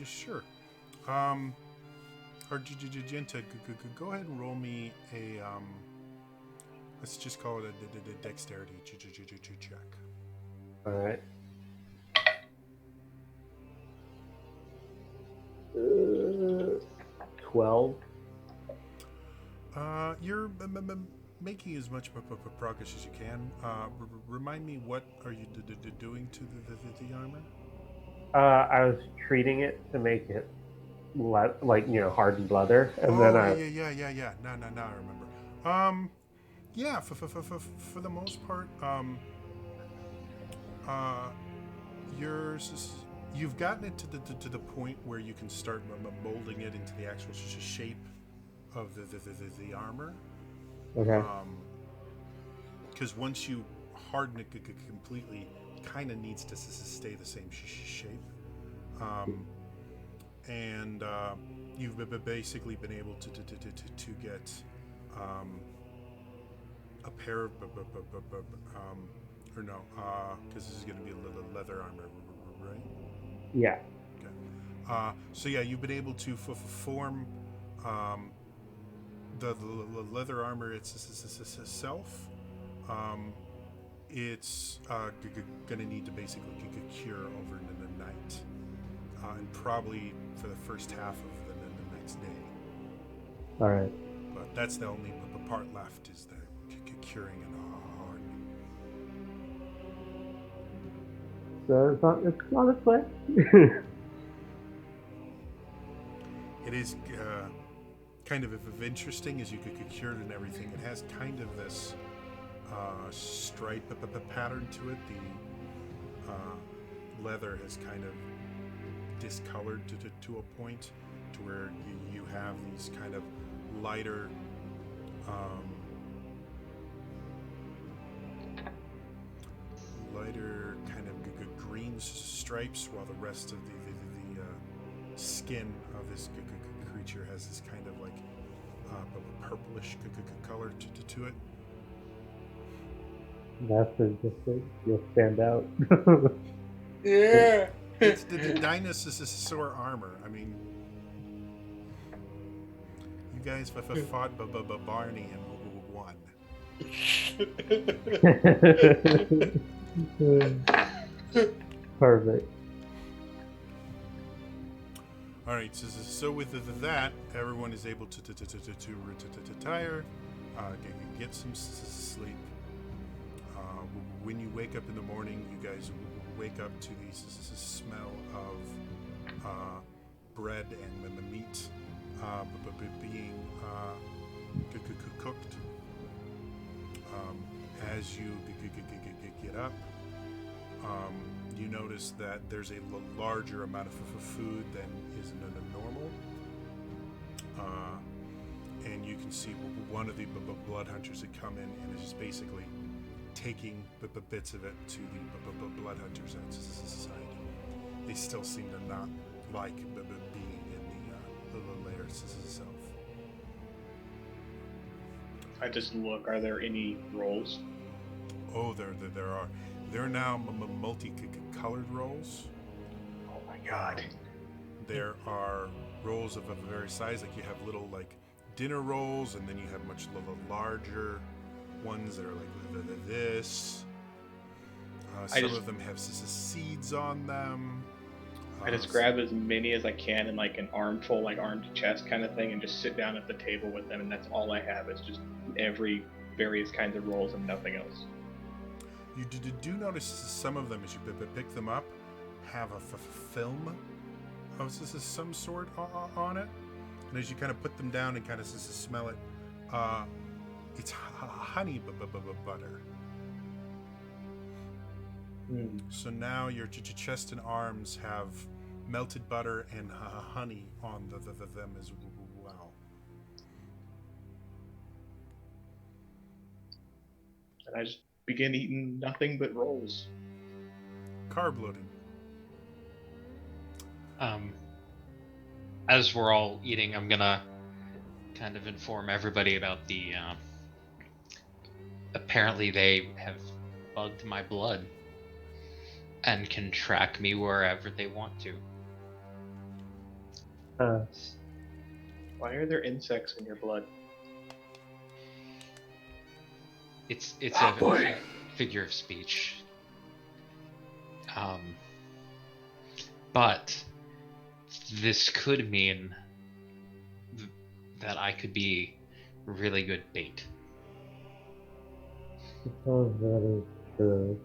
Sure. Argenta, go ahead and roll me a let's just call it a dexterity check. All right. 12. You're making as much progress as you can. Remind me, what are you doing to the armor? I was treating it to make it hardened leather, and then I Yeah. No, I remember. Yeah, for the most part, you've gotten it to the point where you can start molding it into the actual shape of the armor. okay. Because once you harden it completely, it kind of needs to stay the same shape. And you've basically been able to get a pair of because this is going to be a leather armor, right? Yeah. Okay. So yeah, you've been able to form the leather armor itself. It's going to need to basically cure over the night, and probably for the first half of the next day. All right. But that's the only part left, is the curing and hardening. So it's not a play. It is kind of interesting as you could cure it and everything. It has kind of this stripe pattern to it. The leather has kind of discolored to a point to where you have these kind of lighter kind of green stripes, while the rest of the skin of this creature has this kind of like purplish color to it. That's interesting. You'll stand out. Yeah. It's the dinosaur armor. I mean, you guys fought Barney and won. Perfect. All right. So with that, everyone is able to retire, get some sleep. When you wake up in the morning, you guys wake up to the smell of bread and meat being cooked. As you get up, you notice that there's a larger amount of food than is normal. And you can see one of the blood hunters that come in and is just basically taking bits of it to the blood hunters at society. They still seem to not like being in the lair itself. I just look. Are there any rolls? Oh, there are. There are now multi-colored rolls. Oh my god. There are rolls of various size. Like you have little like dinner rolls, and then you have much larger ones that are like this. Some of them have seeds on them. I just grab as many as I can in like an armful, like arm to chest kind of thing, and just sit down at the table with them, and that's all I have. It's just every various kinds of rolls and nothing else. You do notice some of them, as you pick them up, have a film this is some sort on it. And as you kind of put them down and kind of smell it, it's honey butter. So now your chest and arms have melted butter and honey on them as well. And I just begin eating nothing but rolls. Carb loading. As we're all eating, I'm gonna kind of inform everybody about the. Apparently, they have bugged my blood and can track me wherever they want to. Why are there insects in your blood? It's a figure of speech. But this could mean that I could be really good bait. Sounds very good.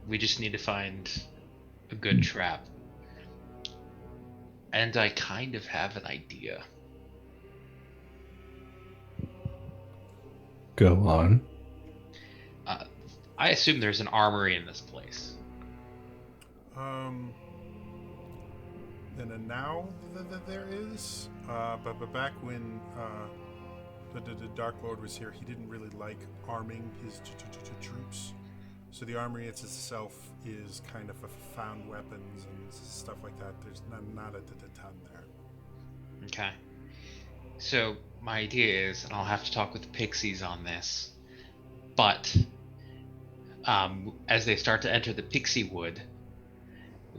We just need to find a good trap. And I kind of have an idea. Go on. I assume there's an armory in this place. And now there is, but back when the Dark Lord was here, he didn't really like arming his troops. So the armory itself is kind of found weapons and stuff like that. There's not a ton there. Okay. So my idea is, and I'll have to talk with the pixies on this, but as they start to enter the pixie wood,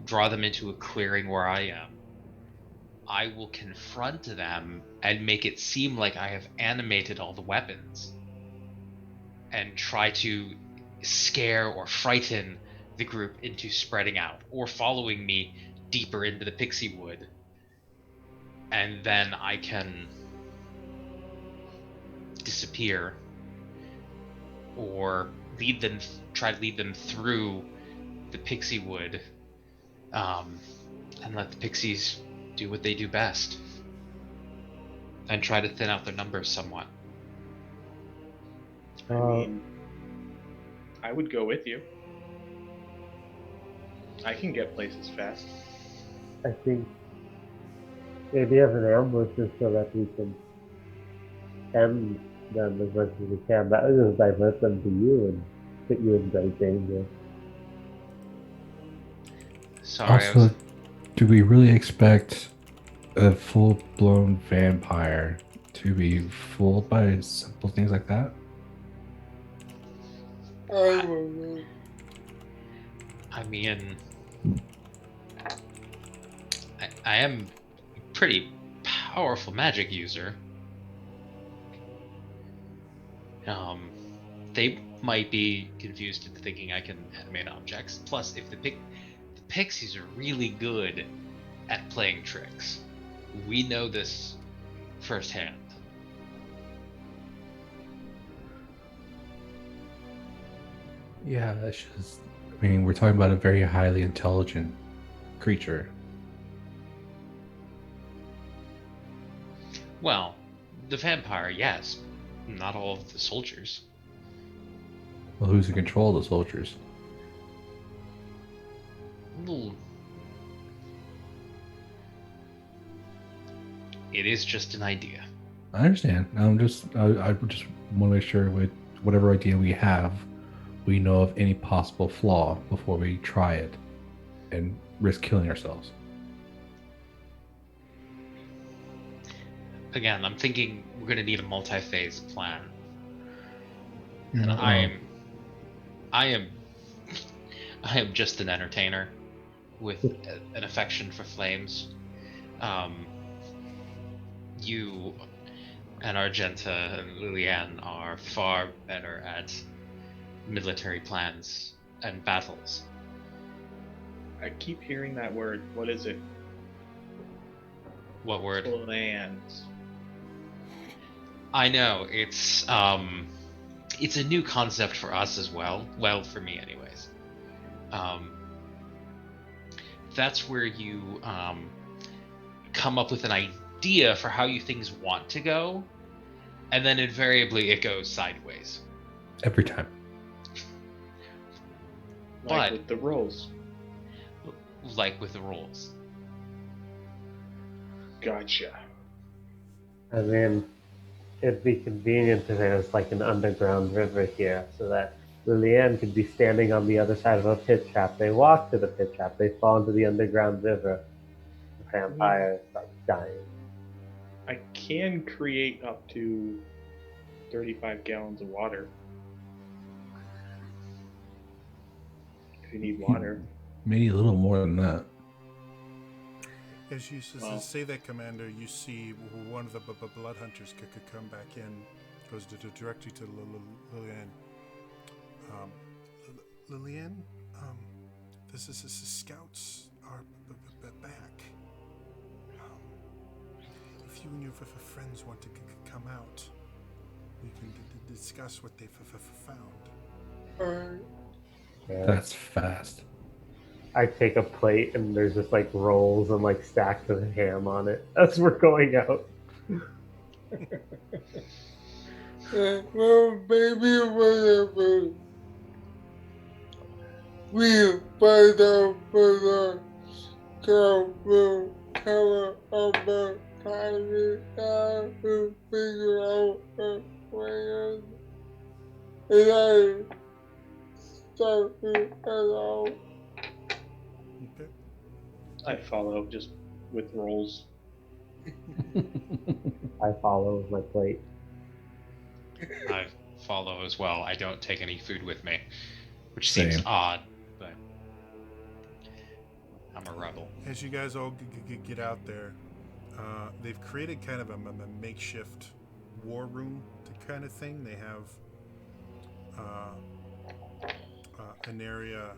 draw them into a clearing where I am, I will confront them and make it seem like I have animated all the weapons and try to scare or frighten the group into spreading out or following me deeper into the pixie wood. And then I can disappear or try to lead them through the pixie wood, and let the pixies do what they do best and try to thin out their numbers somewhat. I mean, I would go with you. I can get places fast. I think the idea of an ambush is so that we can end them as much as we can. That would just divert them to you and put you in great danger. Sorry, Also, do we really expect a full-blown vampire to be fooled by simple things like that? I don't know. I mean, I am a pretty powerful magic user. They might be confused into thinking I can animate objects. Plus, if the pixies are really good at playing tricks, we know this firsthand. Yeah, that's just. I mean, we're talking about a very highly intelligent creature. Well, the vampire, yes. Not all of the soldiers. Well, who's in control of the soldiers? Well, it is just an idea. I understand. I just want to make sure with whatever idea we have, we know of any possible flaw before we try it and risk killing ourselves. Again, I'm thinking we're going to need a multi-phase plan. You're And not I wrong. am just an entertainer with an affection for flames. You and Argenta and Liliane are far better at military plans and battles. I keep hearing that word. What is it? What word? Plans. I know it's a new concept for us as well. Well, for me, anyways. that's where you come up with an idea for how you things want to go, and then invariably it goes sideways. Every time. Like But- with the rolls. Like with the rules. Gotcha. I mean, it'd be convenient if there's like an underground river here so that Lillian could be standing on the other side of a pit trap. They walk to the pit trap, they fall into the underground river. The vampire starts dying. I can create up to 35 gallons of water. If you need water. Maybe a little more than that. As you Wow. say that, Commander, you see one of the blood hunters could come back in, goes directly to Lillian. Lillian, this is scouts are back. If you and your friends want to come out, we can discuss what they've found. Alright. Yeah. That's fast. I take a plate and there's just like rolls and like stacks of ham on it as we're going out. Well, maybe whatever. We'll find out for the will cover up the timing and we'll figure out the plan. And I start to head out. Okay. I follow just with rolls. I follow with my plate. I follow as well. I don't take any food with me, which seems Same. odd, but I'm a rebel. As you guys all get out there, they've created kind of a makeshift war room kind of thing. They have an area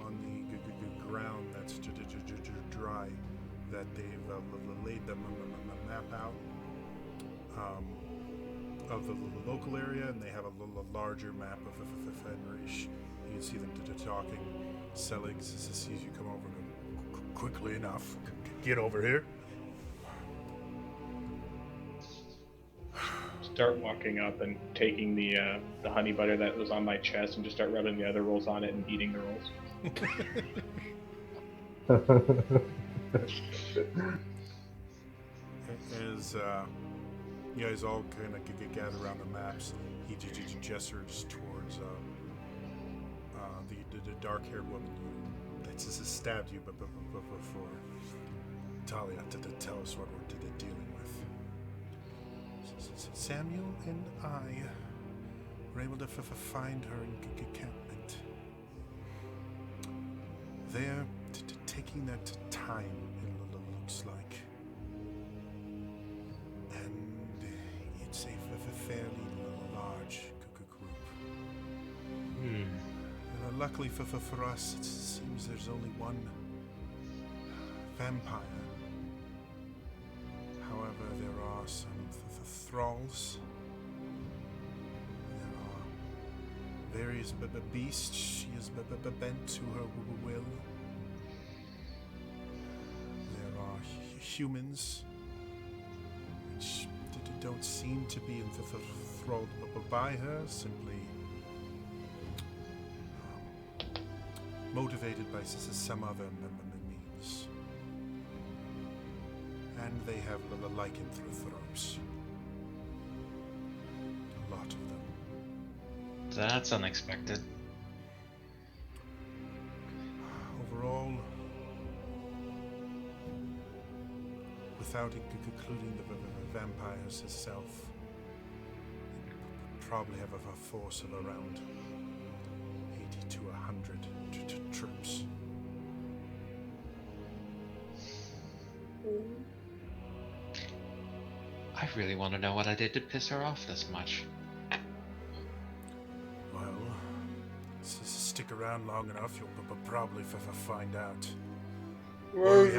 on the ground that's dry that they've laid the map out of the local area, and they have a larger map of Fenrish. You can see them talking. Selig sees you come over and quickly enough, get over here. Start walking up and taking the honey butter that was on my chest and just start rubbing the other rolls on it and eating the rolls. As you guys all kind of gather around the maps, he gestures towards the dark-haired woman that stabbed you, but before Talia to tell us what we're dealing with. Samuel and I were able to find her encampment. They're taking their time, it looks like. And it's a fairly large group. Luckily for us, it seems there's only one vampire. However, there are some thralls. There are various beasts she is bent to her will. There are humans which don't seem to be enthralled by her, simply motivated by some other means. And they have lycanthropes. A lot of them. That's unexpected. Overall, without concluding the vampires itself, probably have a force of around 80 to 100 troops. I really want to know what I did to piss her off this much. Well, stick around long enough, you'll probably find out. What do we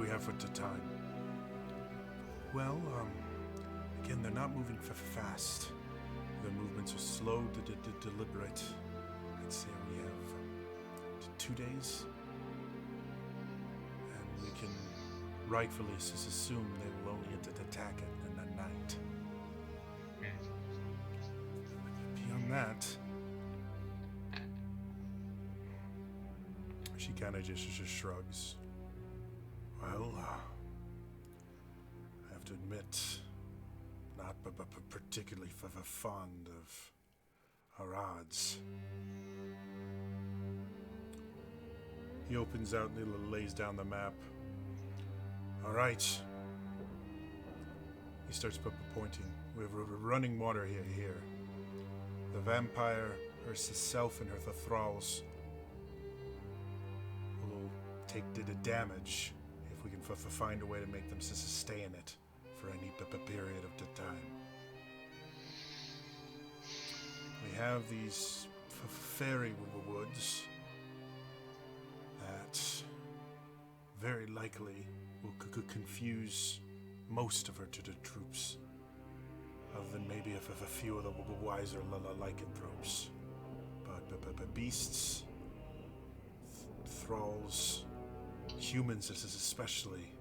have for time? Well, again, they're not moving fast. Their movements are slow, deliberate. I'd say we have 2 days. And we can rightfully assume they will only attack it in the night. Beyond that, she kind of just shrugs. Well, I have to admit, not particularly fond of our odds. He opens out and he lays down the map. All right. He starts pointing. We have running water here. The vampire herself and her thralls will take the damage if we can find a way to make them stay in it for any period of the time. We have these fairy woods that very likely will confuse most of her to the troops, other than maybe a few of the wiser lycanthropes. But beasts, thralls, humans especially,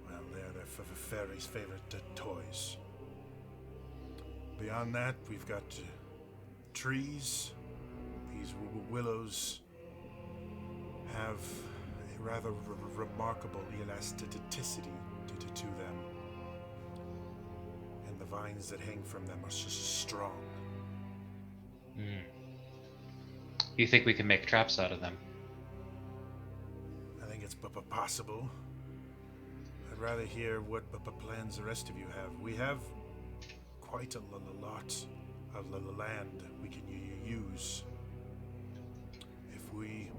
well, they're fairy's favorite toys. Beyond that, we've got trees. These willows have a rather remarkable elasticity to them. And the vines that hang from them are just strong. You think we can make traps out of them? I think it's possible. I'd rather hear what plans the rest of you have. We have quite a lot of land we can use. If we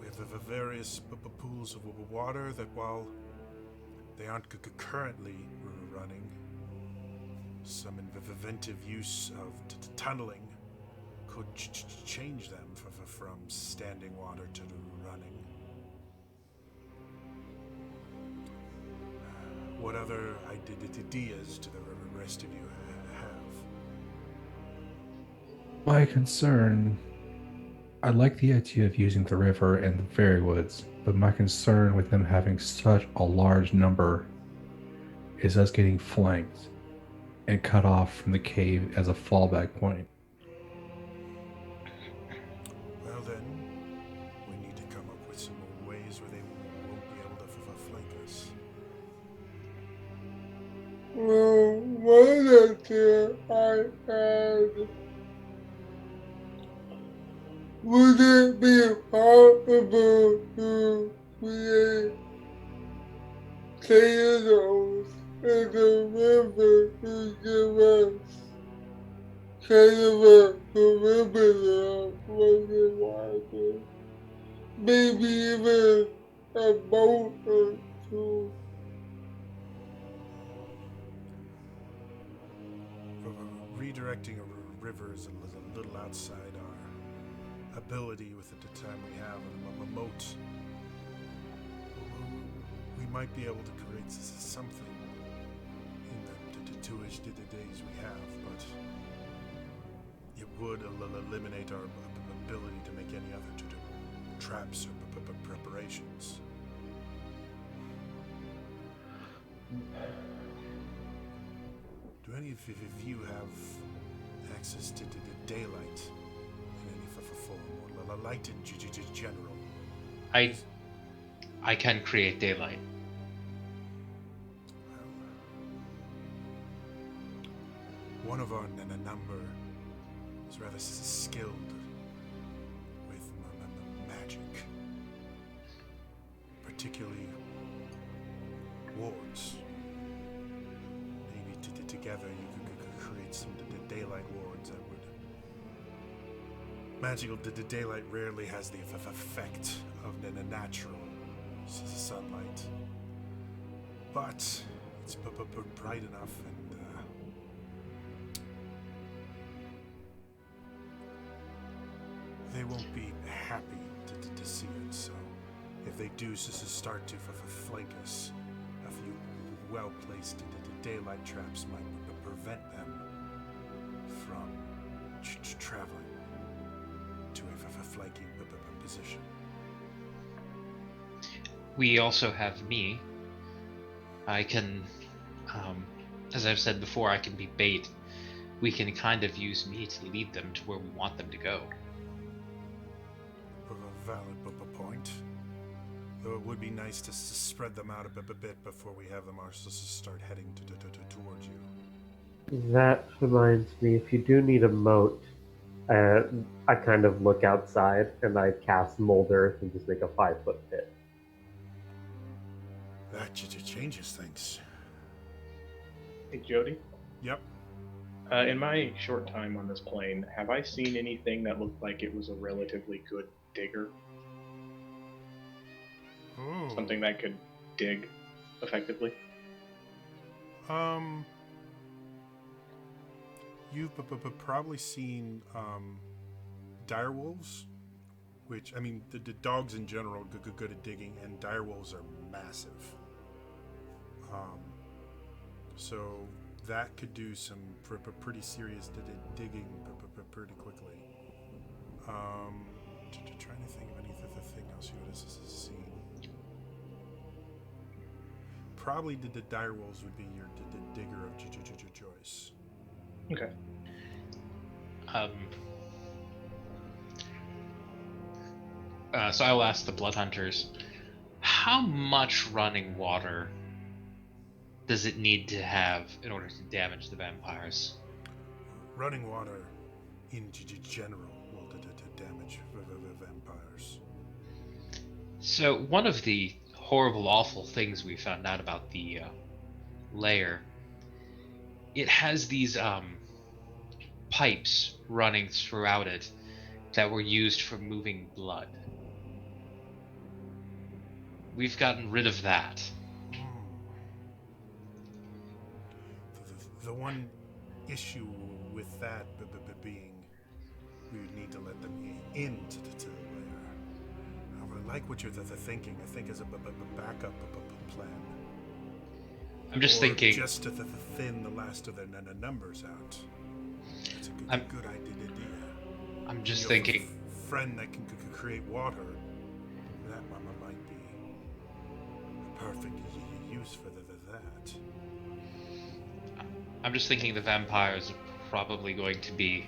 have various pools of water that, while they aren't currently running, some inventive use of tunneling could change them from standing water to running. What other ideas do the rest of you have? My concern, I like the idea of using the river and the fairy woods, but my concern with them having such a large number is us getting flanked and cut off from the cave as a fallback point. Well then, we need to come up with some ways where they won't be able to flank us. Well, one idea I had, would it be possible to create candles in the river to give us kind of a perimeter of running water? Maybe even a boat or two. Redirecting a river is a little outside our ability with the time we have. A moat, we might be able to create something in the two-ish days we have, but it would eliminate our ability to make any other traps or preparations. Do any of you have access to the daylight in any form, or light in general? I can create daylight. One of our number is rather skilled with magic, particularly wards. Maybe together you could create some daylight wards that would. Magical daylight rarely has the effect of the natural sunlight, but it's bright enough and they won't be happy to see it. So if they do start to flank us, a few well-placed daylight traps might prevent them from traveling to a flanking position. We also have me. I can, as I've said before, I can be bait. We can kind of use me to lead them to where we want them to go. A valid point. Though it would be nice to spread them out a bit before we have them also start heading towards you. That reminds me, if you do need a moat, I kind of look outside and I cast Mold Earth and just make a 5-foot pit. That changes things. Hey, Jody. Yep. In my short time on this plane, have I seen anything that looked like it was a relatively good digger? Oh. Something that could dig effectively? You've probably seen direwolves, which, I mean, the dogs in general are good at digging, and direwolves are massive. So that could do some pretty serious digging pretty quickly. Trying to think of anything else you would have seen. Probably the direwolves would be your digger of choice. Okay. So I will ask the blood hunters, how much running water does it need to have in order to damage the vampires? Running water in general will damage vampires. So one of the horrible, awful things we found out about the lair, it has these pipes running throughout it that were used for moving blood. We've gotten rid of that. The one issue with that being, we would need to let them into the lair. I like what you're thinking. I think as a backup plan. I'm just thinking. Just to thin the last of their numbers out. It's a good idea. I'm just Your thinking. Friend that can create water, that might be a perfect use for that. I'm just thinking the vampires are probably going to be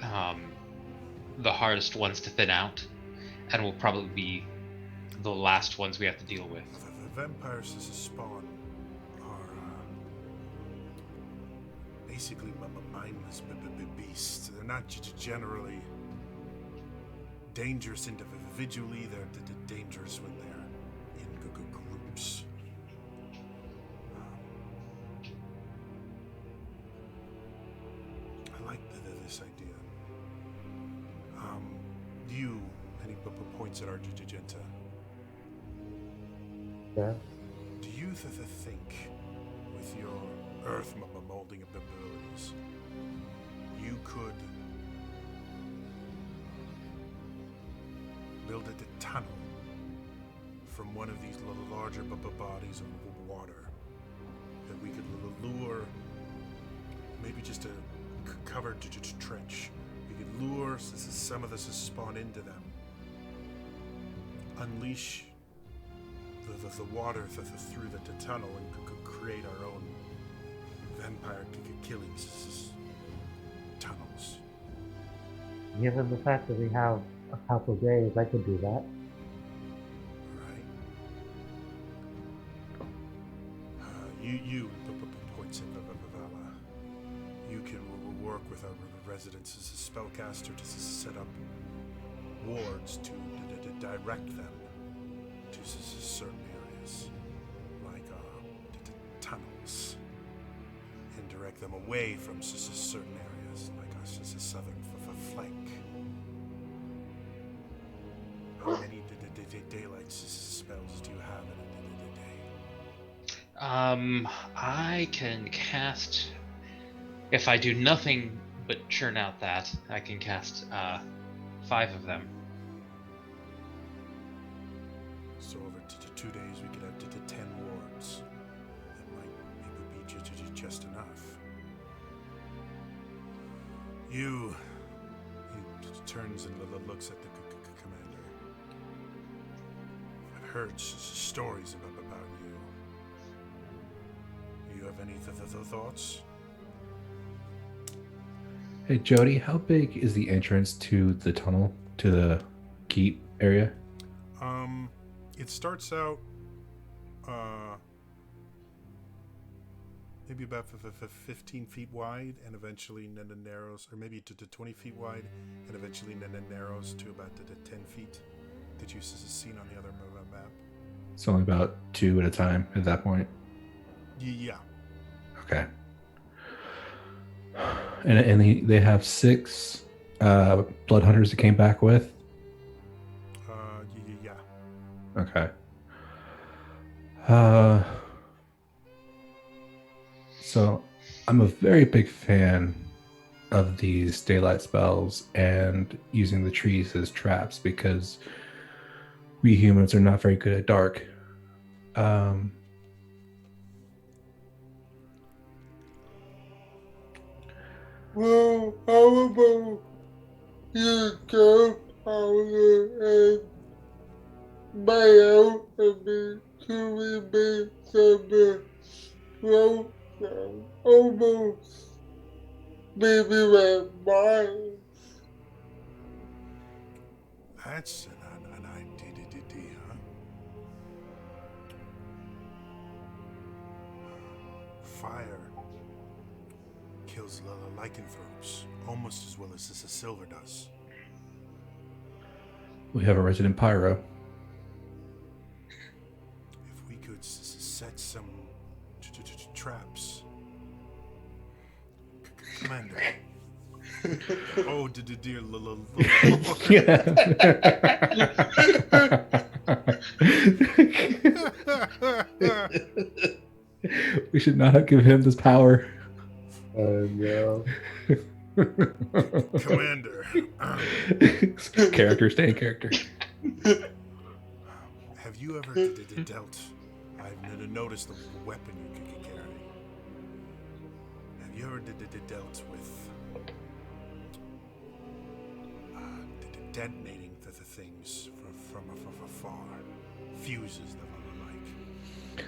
the hardest ones to thin out, and will probably be the last ones we have to deal with. The vampires as a spawn are basically mindless beasts. They're not generally dangerous individually. They're dangerous when they're in groups. I like this idea. Any points at Argenta? Yeah. Do you think with your earth molding abilities, you could build a tunnel from one of these larger bodies of water that we could lure, maybe just a covered trench? We could lure some of this to spawn into them, unleash the water through the tunnel, and could create our own vampire killing tunnels. Given the fact that we have a couple days, I could do that. Right. You points at Vala. You can work with our residents as a spellcaster to set up wards to direct them to certain areas, like tunnels, and direct them away from certain areas, like us as a southern flank. How many daylight spells do you have in a day? I can cast. If I do nothing but churn out that, I can cast 5 of them. So over 2 days, we could have 10 wards. That might be just enough. You turns and looks at the commander. I've heard stories about you. You have any thoughts? Hey, Jody, how big is the entrance to the tunnel, to the keep area? It starts out maybe about 15 feet wide, and eventually narrows, or maybe to 20 feet wide, and eventually narrows to about 10 feet that you seen on the other map. It's only about 2 at a time at that point. Yeah. Okay. And they have 6 blood hunters that came back with. Yeah. Okay. So I'm a very big fan of these daylight spells and using the trees as traps because we humans are not very good at dark. Well, how about you go powder and buy out of me to remain some slow down, almost maybe like mine. That's an idea, huh? Fire kills lycanthropes almost as well as the silver does. We have a resident pyro. If we could set some traps. Commander. Oh, dear Lord. We should not give him this power. No. Commander. Character, stay in character. Have you ever dealt? I've noticed the weapon you can carry. Have you ever dealt with detonating the things from afar? Fuses, the like.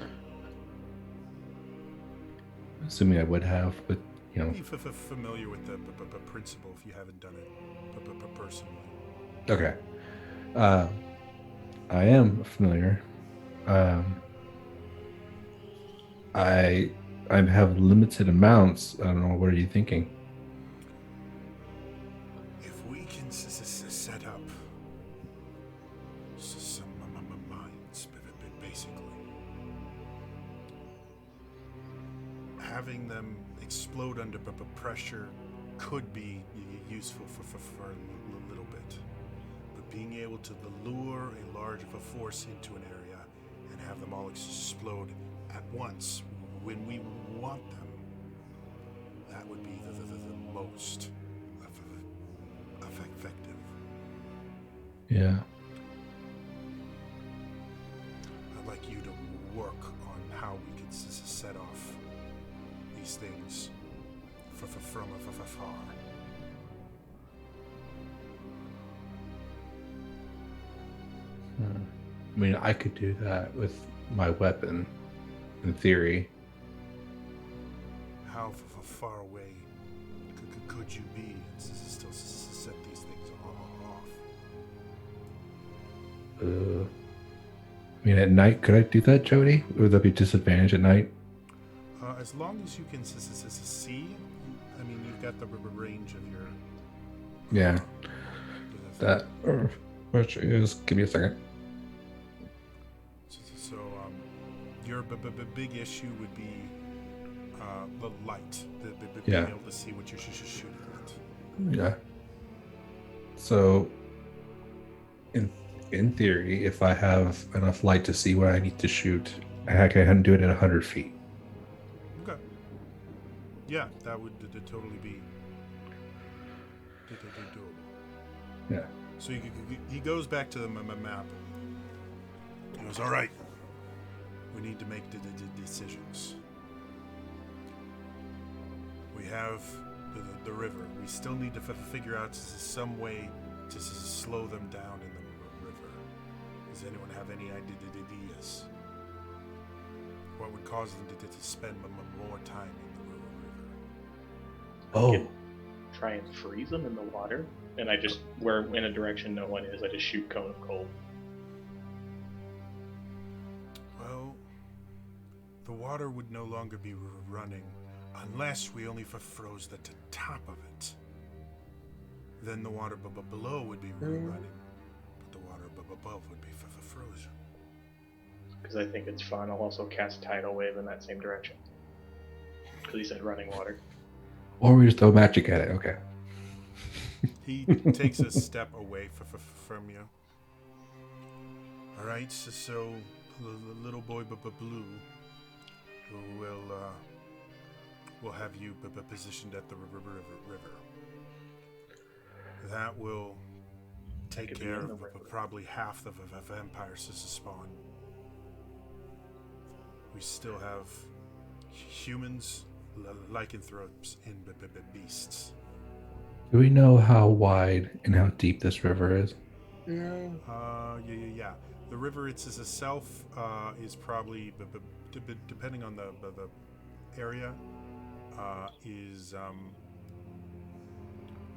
Assuming I would have, but you know. Be familiar with the principle if you haven't done it personally. Okay. I am familiar. I have limited amounts. I don't know. What are you thinking? If we can set up some mines, basically, having them explode under pressure could be useful for a little bit. But being able to lure a large of a force into an area and have them all explode at once when we want them, that would be the most effective. Yeah. I'd like you to work on how we could set off these things from afar. I mean, I could do that with my weapon, in theory. How far away could you be and still set these things off? I mean, at night, could I do that, Jody? Or would that be disadvantage at night? As long as you can see, I mean, you've got the range of your... Yeah. That, which is, give me a second. So, your big issue would be the light, being able to see what you're shooting at. Yeah. So, in theory, if I have enough light to see what I need to shoot, I can do it at 100 feet. Okay. Yeah, that would totally be doable. Yeah. So he goes back to the map. He goes, all right, we need to make the decisions. We have the river. We still need to figure out some way to slow them down in the river? Does anyone have any ideas? What would cause them to spend more time in the river? Oh, Try and freeze them in the water, and I just, where in a direction no one is, I just shoot cone of cold. Well, the water would no longer be running unless we only froze the top of it. Then the water below would be running, but the water above would be frozen. Because I think it's fun. I'll also cast Tidal Wave in that same direction. Because he said running water. or we just throw magic at it. Okay. He takes a step away from you. All right, so the little boy Blue will have you positioned at the river. That will take care of probably half the vampires to spawn. We still have humans, lycanthropes, and beasts. Do we know how wide and how deep this river is? Yeah. Yeah. The river itself is probably, depending on the area, is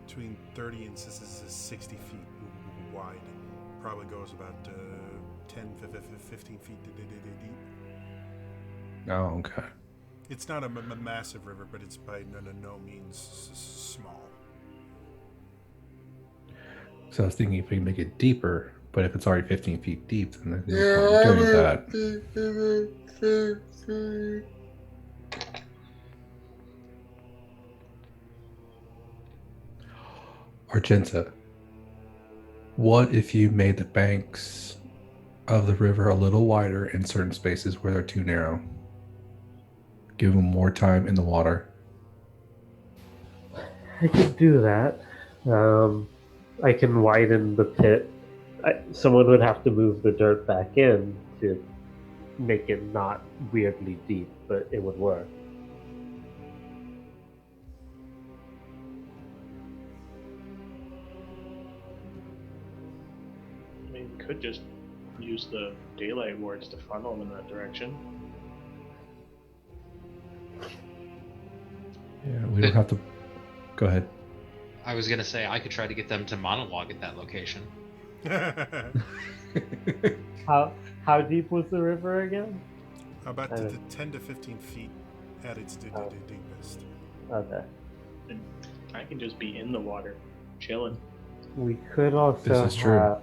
between 30 and 60 feet wide. Probably goes about 10, 15 feet deep. Oh, okay. It's not a massive river, but it's by no means small. So I was thinking if we can make it deeper, but if it's already 15 feet deep, then there's Yeah, no point doing that. Argenta, what if you made the banks of the river a little wider in certain spaces where they're too narrow? Give them more time in the water. I could do that. I can widen the pit. Someone would have to move the dirt back in to make it not weirdly deep, but it would work. I mean, we could just use the daylight wards to funnel them in that direction. Yeah, we don't have to. Go ahead. I was gonna say I could try to get them to monologue at that location. How deep was the river again? About 10 to 15 feet at its deepest. Okay. And I can just be in the water, chilling. We could also This is true.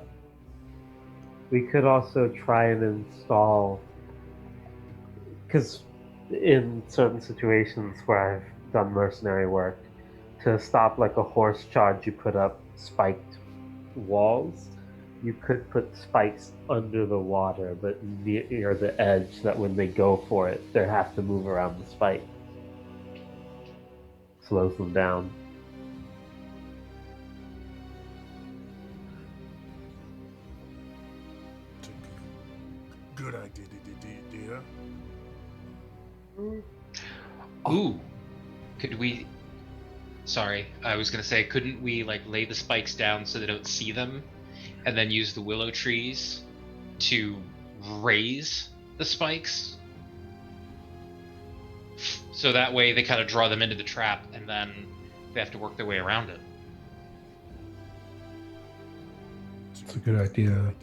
We could also try and install, because in certain situations where I've done mercenary work, to stop like a horse charge, you put up spiked walls. You could put spikes under the water, but near the edge, that when they go for it, they have to move around the spike. Slows them down. Good idea. Ooh, could we? Sorry, I was gonna say, couldn't we like lay the spikes down so they don't see them, and then use the willow trees to raise the spikes? So that way they kind of draw them into the trap, and then they have to work their way around it. It's a good idea.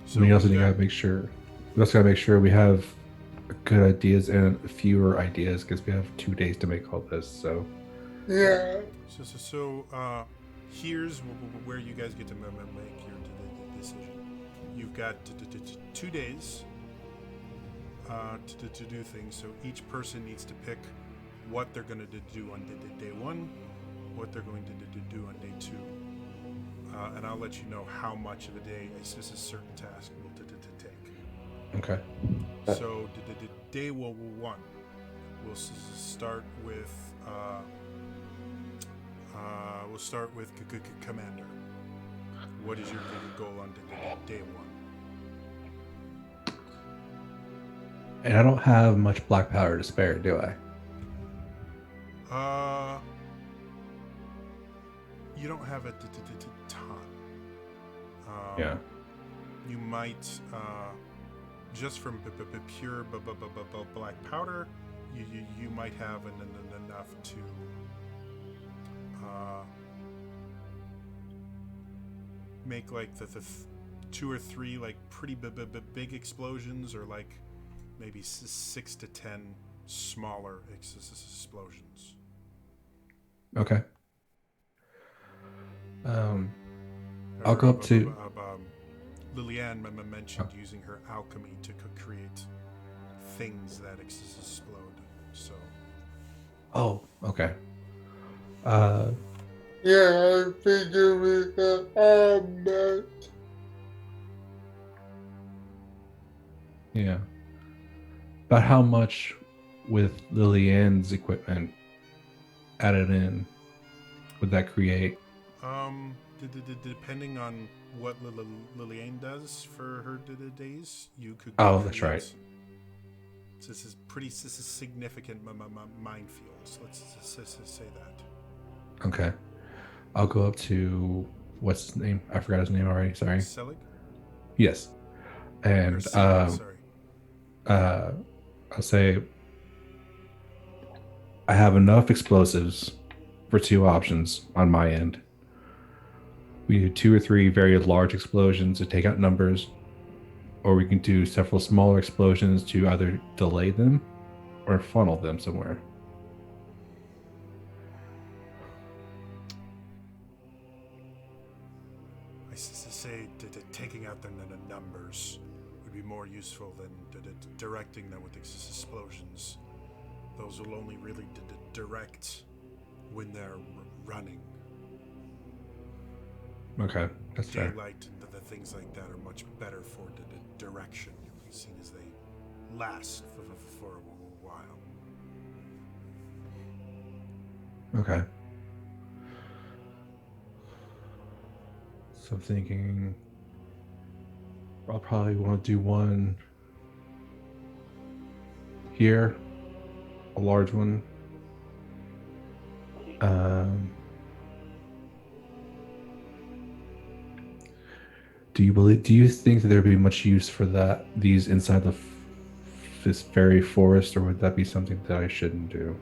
So We also we gotta make sure. We also gotta make sure we have good ideas and fewer ideas because we have 2 days to make all this. So Yeah. So here's where you guys get to make your decision. You've got 2 days to do things. So each person needs to pick what they're going to do on day 1, what they're going to do on day 2. And I'll let you know how much of a day a certain task will take. okay. So day 1, we'll start with Commander. What is your goal on day 1? And I don't have much black powder to spare, do I? You don't have a ton. Yeah. You might just from pure black powder. You might have enough to make like the 2 or 3 like pretty big explosions, or like maybe 6 to 10 smaller explosions. Okay. I'll go up to. Liliane mentioned using her alchemy to create things that explode. So. Oh, okay. Yeah, I figure we can add that. Yeah. About how much with Liliane's equipment added in would that create? Depending on what Liliane does for her days, you could. Oh, that's right. This is significant minefields. Let's say that. Okay. I'll go up to what's his name? I forgot his name already. Sorry. Selig? Yes. And sorry. I'll say I have enough explosives for 2 options on my end. We do 2 or 3 very large explosions to take out numbers, or we can do several smaller explosions to either delay them or funnel them somewhere. I say taking out the numbers would be more useful than directing them with explosions. Those will only really direct when they're running. Okay, that's fair. Daylight and the things like that are much better for the direction, seeing as they last for a while. Okay. So I'm thinking I'll probably want to do one here, a large one. Do you think that there'd be much use for these inside this fairy forest, or would that be something that I shouldn't do?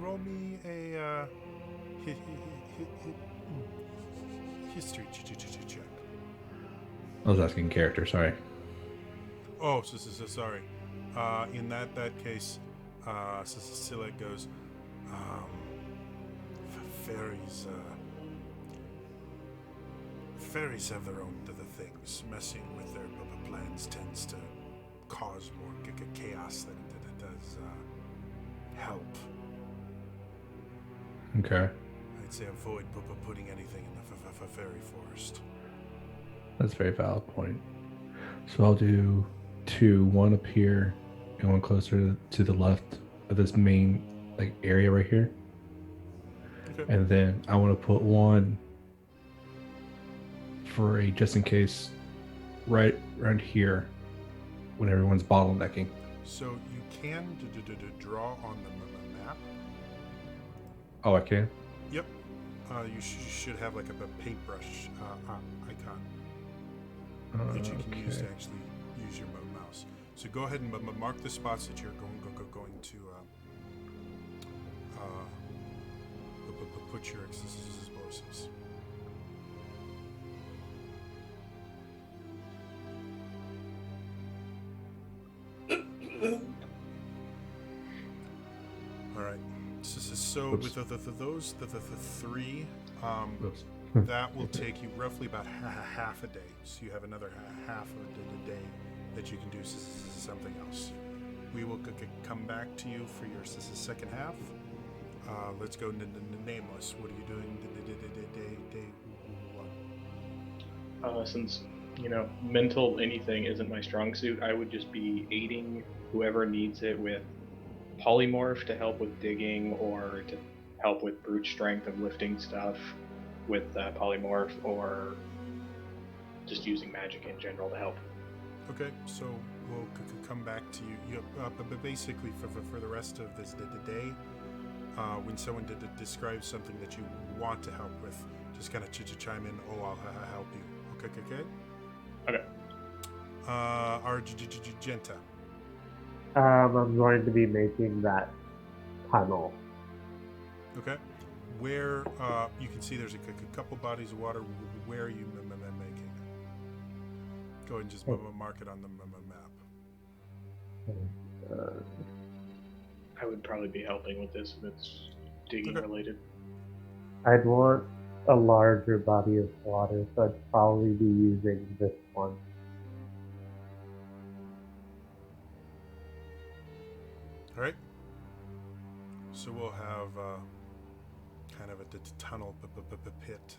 Roll me a history check. I was asking character, sorry. Oh, so sorry. In that case, Scylla goes, fairies have their own things. Messing with their plans tends to cause more chaos than it does help. Okay. I'd say avoid putting anything in the fairy forest. That's a very valid point. So I'll do 2, one up here and one closer to the left of this main area right here. Okay. And then I want to put one for a just in case right around here when everyone's bottlenecking. So you can draw on the map. Oh, I can? Yep. You should have like a paintbrush icon that you can use to actually use your mouse. So go ahead and mark the spots that you're going to put your explosives. All right. So Oops. with those 3, Oops. that will take you roughly about half a day. So you have another half of the day that you can do something else. We will come back to you for your second half. Let's go nameless. What are you doing day 1? Since mental anything isn't my strong suit, I would just be aiding whoever needs it with polymorph to help with digging, or to help with brute strength and lifting stuff with polymorph, or just using magic in general to help. Okay, so we'll come back to you. But basically, for the rest of this day, when someone describes something that you want to help with, just kind of chime in. Oh, I'll help you. Okay. Okay. Argenta. I'm going to be making that tunnel. Okay. Where you can see there's a couple bodies of water. Where are you making it? Go ahead and just mark it on the map. I would probably be helping with this if it's digging related. I'd want a larger body of water, so I'd probably be using this one. All right. So we'll have kind of a tunnel pit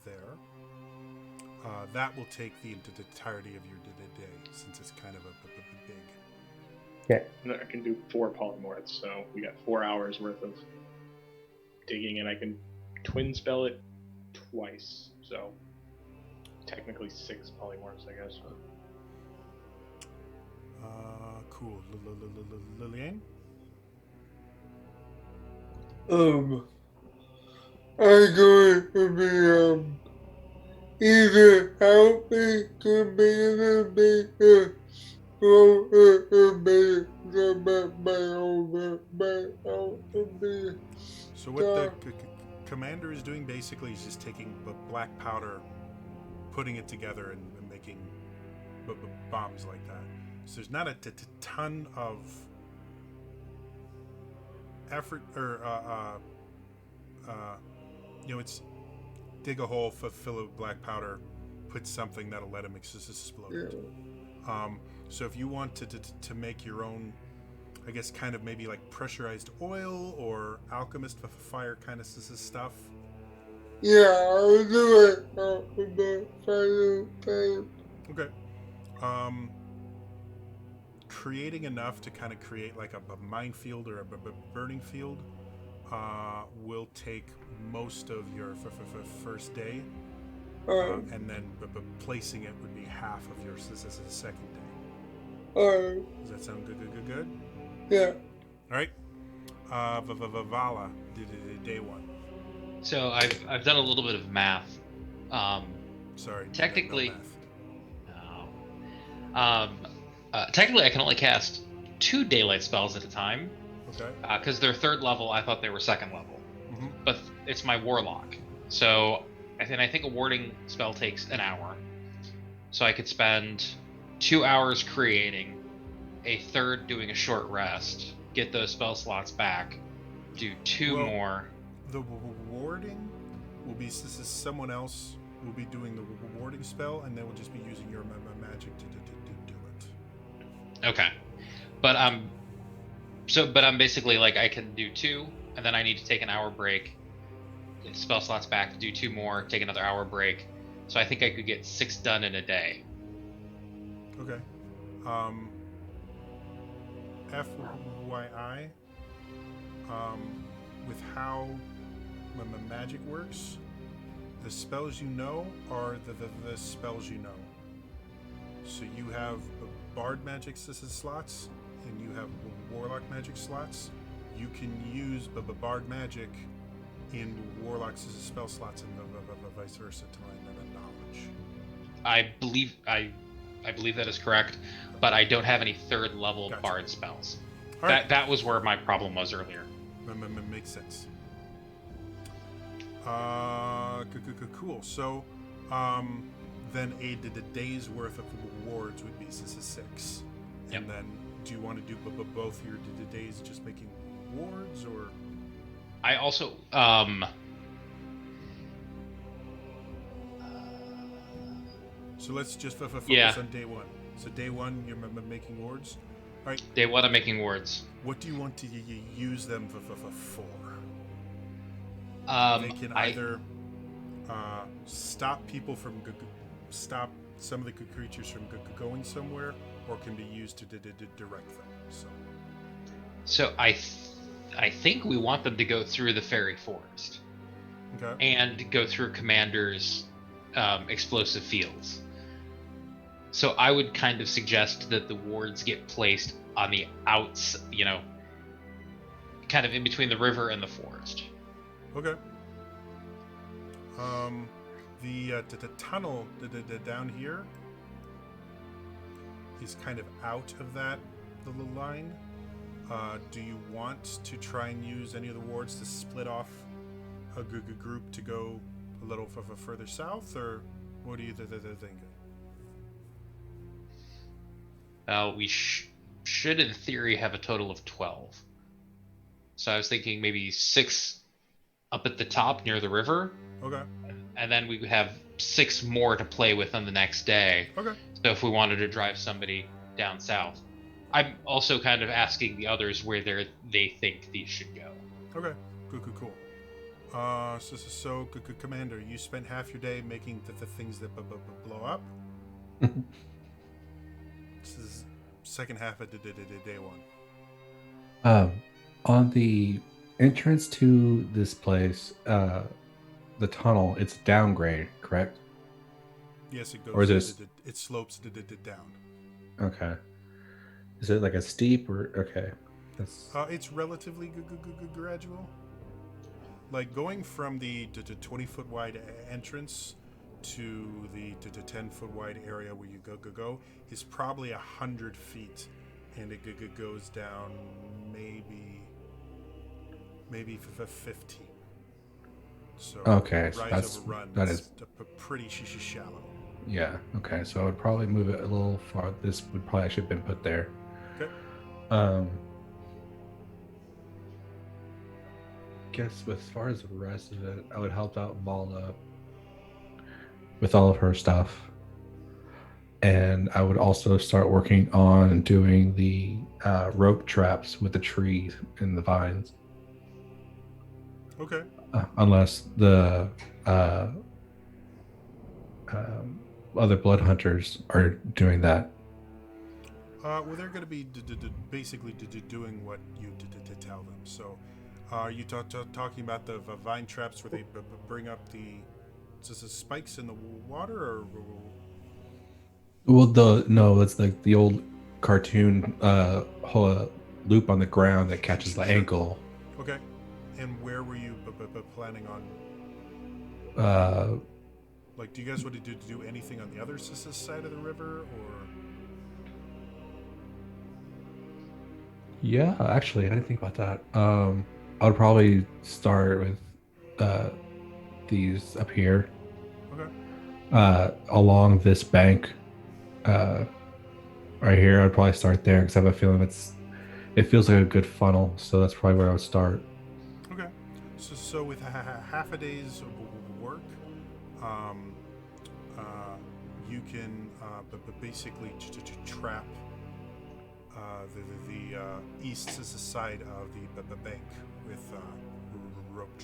there. That will take the entirety of your day, since it's kind of a big. Okay. I can do 4 polymorphs, so we got 4 hours worth of digging, and I can twin spell it twice, so technically 6 polymorphs, I guess. Cool. Lillian? I'm going to be either helping to be the bigger or be the So what the commander is doing basically is just taking black powder, putting it together, and making bombs like that. So there's not a ton of effort, or it's dig a hole, fill it with black powder, put something that'll let him explode. So if you want to make your own, I guess, kind of maybe like pressurized oil or alchemist fire kind of stuff. Yeah, I'll do it after the final time. Okay. Creating enough to kind of create like a minefield or a burning field will take most of your first day, and then placing it would be half of your second day. Does that sound good? Yeah. All right. Vala did day 1. So I've done a little bit of math. Sorry. Technically, no technically I can only cast 2 daylight spells at a time. Okay. Because they're 3rd level, I thought they were 2nd level. Mm-hmm. But it's my warlock. So I think a warding spell takes an hour. So I could spend 2 hours creating, a third doing a short rest, get those spell slots back, do 2 more. The warding will be someone else will be doing the warding spell, and they will just be using your magic to do it. Okay. But I'm basically like I can do 2, and then I need to take an hour break, get spell slots back, do 2 more, take another hour break. So I think I could get 6 done in a day. Okay. FYI, with how magic works, the spells you know are the spells you know. So you have bard magic slots, and you have warlock magic slots. You can use bard magic in warlock's spell slots, and vice versa, to my knowledge. I believe that is correct, but I don't have any 3rd level Gotcha. bard spells. All right. That was where my problem was earlier. Makes sense. Cool. So, then a day's worth of rewards would be 6. Yep. And then, do you want to do both your days just making rewards, or? I also So let's just focus on day 1. So day 1, you're making wards. All right. day 1 I'm making wards. What do you want to use them for? They can I either stop people from stop some of the creatures from going somewhere, or can be used to direct them. So I think we want them to go through the fairy forest Okay. and go through Commander's explosive fields. So I would kind of suggest that the wards get placed on the outs, kind of in between the river and the forest. Okay. The tunnel down here is kind of out of the little line. Do you want to try and use any of the wards to split off a group to go a little further south, or what do you think? We should, in theory, have a total of 12. So I was thinking maybe 6 up at the top near the river, Okay. and then we would have 6 more to play with on the next day. Okay. So if we wanted to drive somebody down south. I'm also kind of asking the others where they think these should go. Okay. Cool. So, Commander, you spent half your day making the things that blow up. This is second half of day one. On the entrance to this place, the tunnel, it's downgrade, correct? Yes, it goes. Or is it slopes down. Okay. Is it like a steep or okay? That's It's relatively gradual. Like going from the 20-foot wide entrance to the 10-foot wide area where you go is probably 100 feet, and it goes down maybe 15. So okay. So rise over run. that It's is pretty shallow. yeah. Okay, so I would probably move it a little far. This would probably actually have been put there. Okay. Guess as far as the rest of it, I would help out Vala with all of her stuff, and I would also start working on doing the rope traps with the trees and the vines. Okay. Unless the other blood hunters are doing that. Well, they're going to be basically doing what you tell them. So, are you talking about the vine traps where they bring up the spikes in the water, or? Well, no, it's like the old cartoon whole loop on the ground that catches the ankle. Okay. And where were you planning on? Like, do you guys want to do anything on the other side of the river, or? Yeah, actually, I didn't think about that. I would probably start with these up here, Okay. along this bank, right here. I'd probably start there because I have a feeling it feels like a good funnel. So that's probably where I would start. Okay. So with half a day's work, you can basically trap the east side of the bank with rope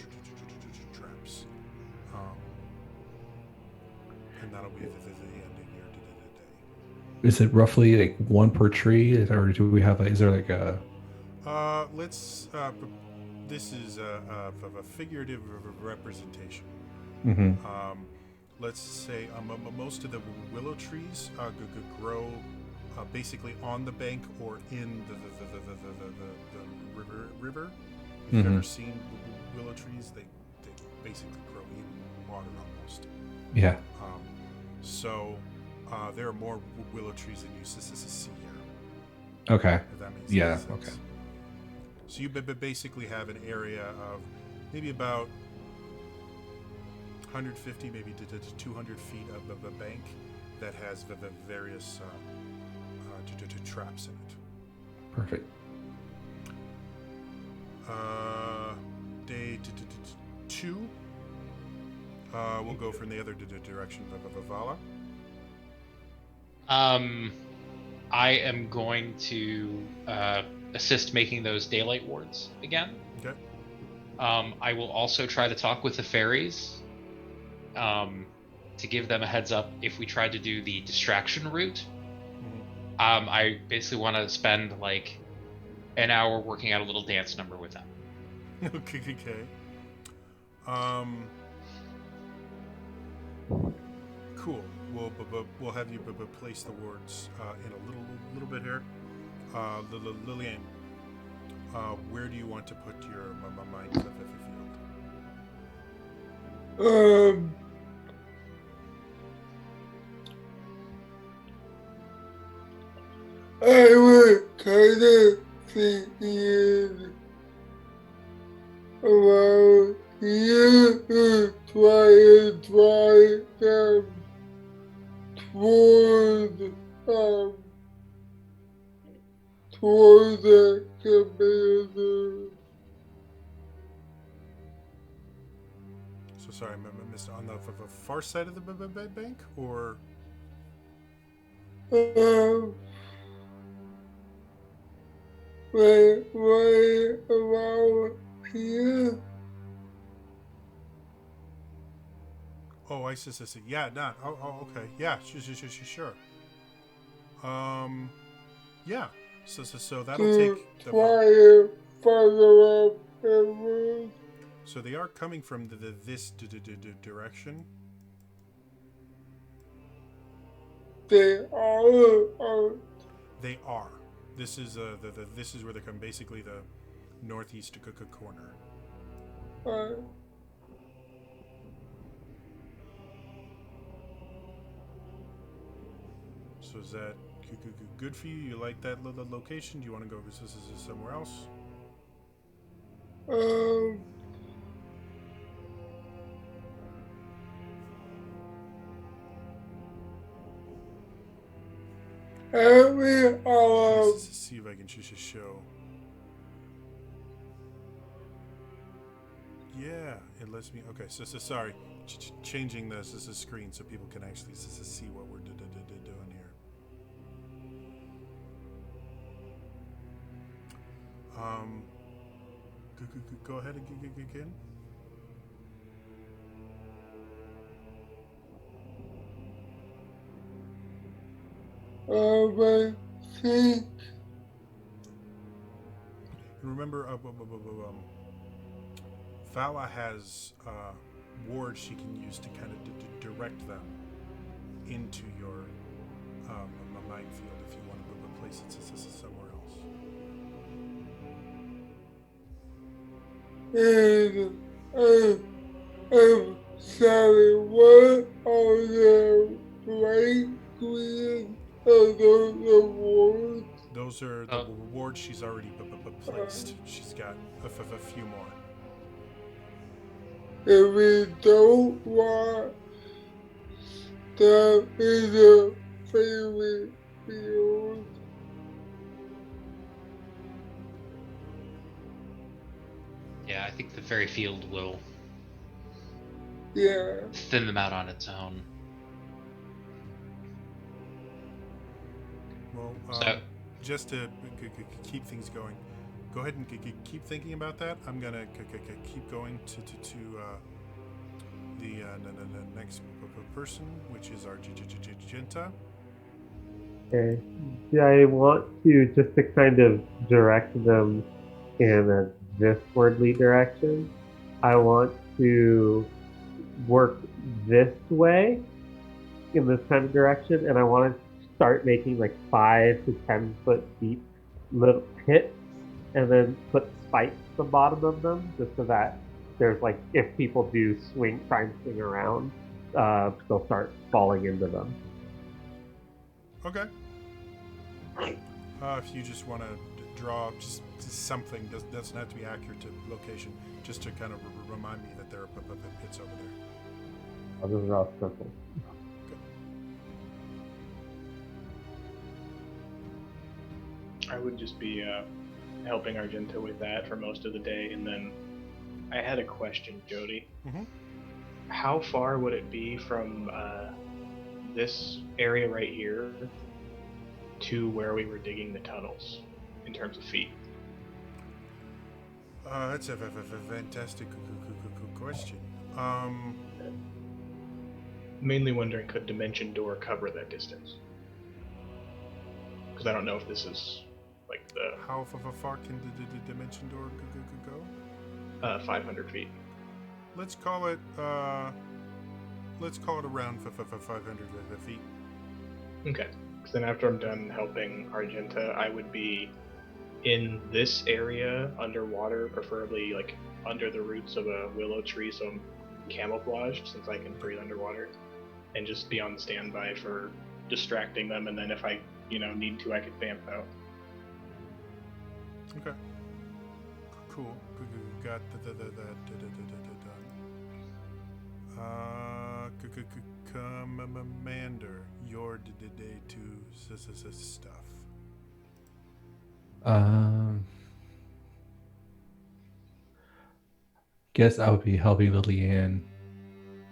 traps, and that'll be the end of your day. Is it roughly like one per tree, or do we have? Is there like a? Let's. This is a figurative representation. Mm-hmm. Let's say most of the willow trees grow basically on the bank or in the river. If you've ever seen willow trees, they basically grow in water almost. Yeah. So there are more willow trees than you see here. Okay. If that makes Yeah. sense. Okay. So you basically have an area of maybe about 150, maybe to 200 feet of the bank that has the various traps in it. Perfect. Day 2, we'll go from the other direction of Vala. I am going to assist making those daylight wards again. Okay. I will also try to talk with the fairies to give them a heads up if we try to do the distraction route. Mm-hmm. I basically want to spend like an hour working out a little dance number with them. Okay. Cool. We'll have you place the wards in a little bit here. Lillian, Where do you want to put your mine field? I was kind of thinking about you try and drive them toward, toward the commander. So sorry, I missed on the far side of the bank, or Right around here. oh, I see. Yeah, not. Oh, okay. Yeah, sure. Yeah. So that'll To take the. try and follow up the road. So they are coming from this direction. They are. They are. This is this is where they come. Basically, the northeast corner. So is that good for you? You like that location? Do you want to go somewhere else? Let's see if I can choose a show. Yeah, it lets me. Okay, so sorry, changing this as a screen so people can actually see what we're doing here. Go ahead again. I think. Remember, Vala has wards she can use to kind of direct them into your minefield if you want to place it somewhere else. And I'm sorry, what are the bright green of the wards? Those are the wards she's already placed. She's got a few more. If we don't want, that is a favorite field. Yeah, I think the fairy field will Yeah. thin them out on its own. Well, just to keep things going, go ahead and keep thinking about that. I'm gonna keep going to the next person, which is our Jinta. Okay. Yeah, I want to just to kind of direct them in a this-wordly direction. I want to work this way in this kind of direction, and I want to start making like 5 to 10 foot deep little pits, and then put spikes at the bottom of them, just so that there's like, if people do try and swing around, they'll start falling into them. Okay. If you just want to draw just something, doesn't have to be accurate to location, just to kind of remind me that there are pits over there. I'll just draw circles. I would just be helping Argenta with that for most of the day, and then I had a question, Jody. Mm-hmm. How far would it be from this area right here to where we were digging the tunnels in terms of feet? That's a fantastic question. Mainly wondering, could Dimension Door cover that distance? Because I don't know if this is like the... How far can the Dimension Door go? 500 feet. Let's call it around 500 feet. Okay. Because then after I'm done helping Argenta, I would be in this area underwater, preferably like under the roots of a willow tree, so I'm camouflaged since I can breathe underwater, and just be on standby for distracting them. And then if I, need to, I could vamp out. Okay. Cool. Got that. Commander, your day to stuff. Guess I would be helping Lillian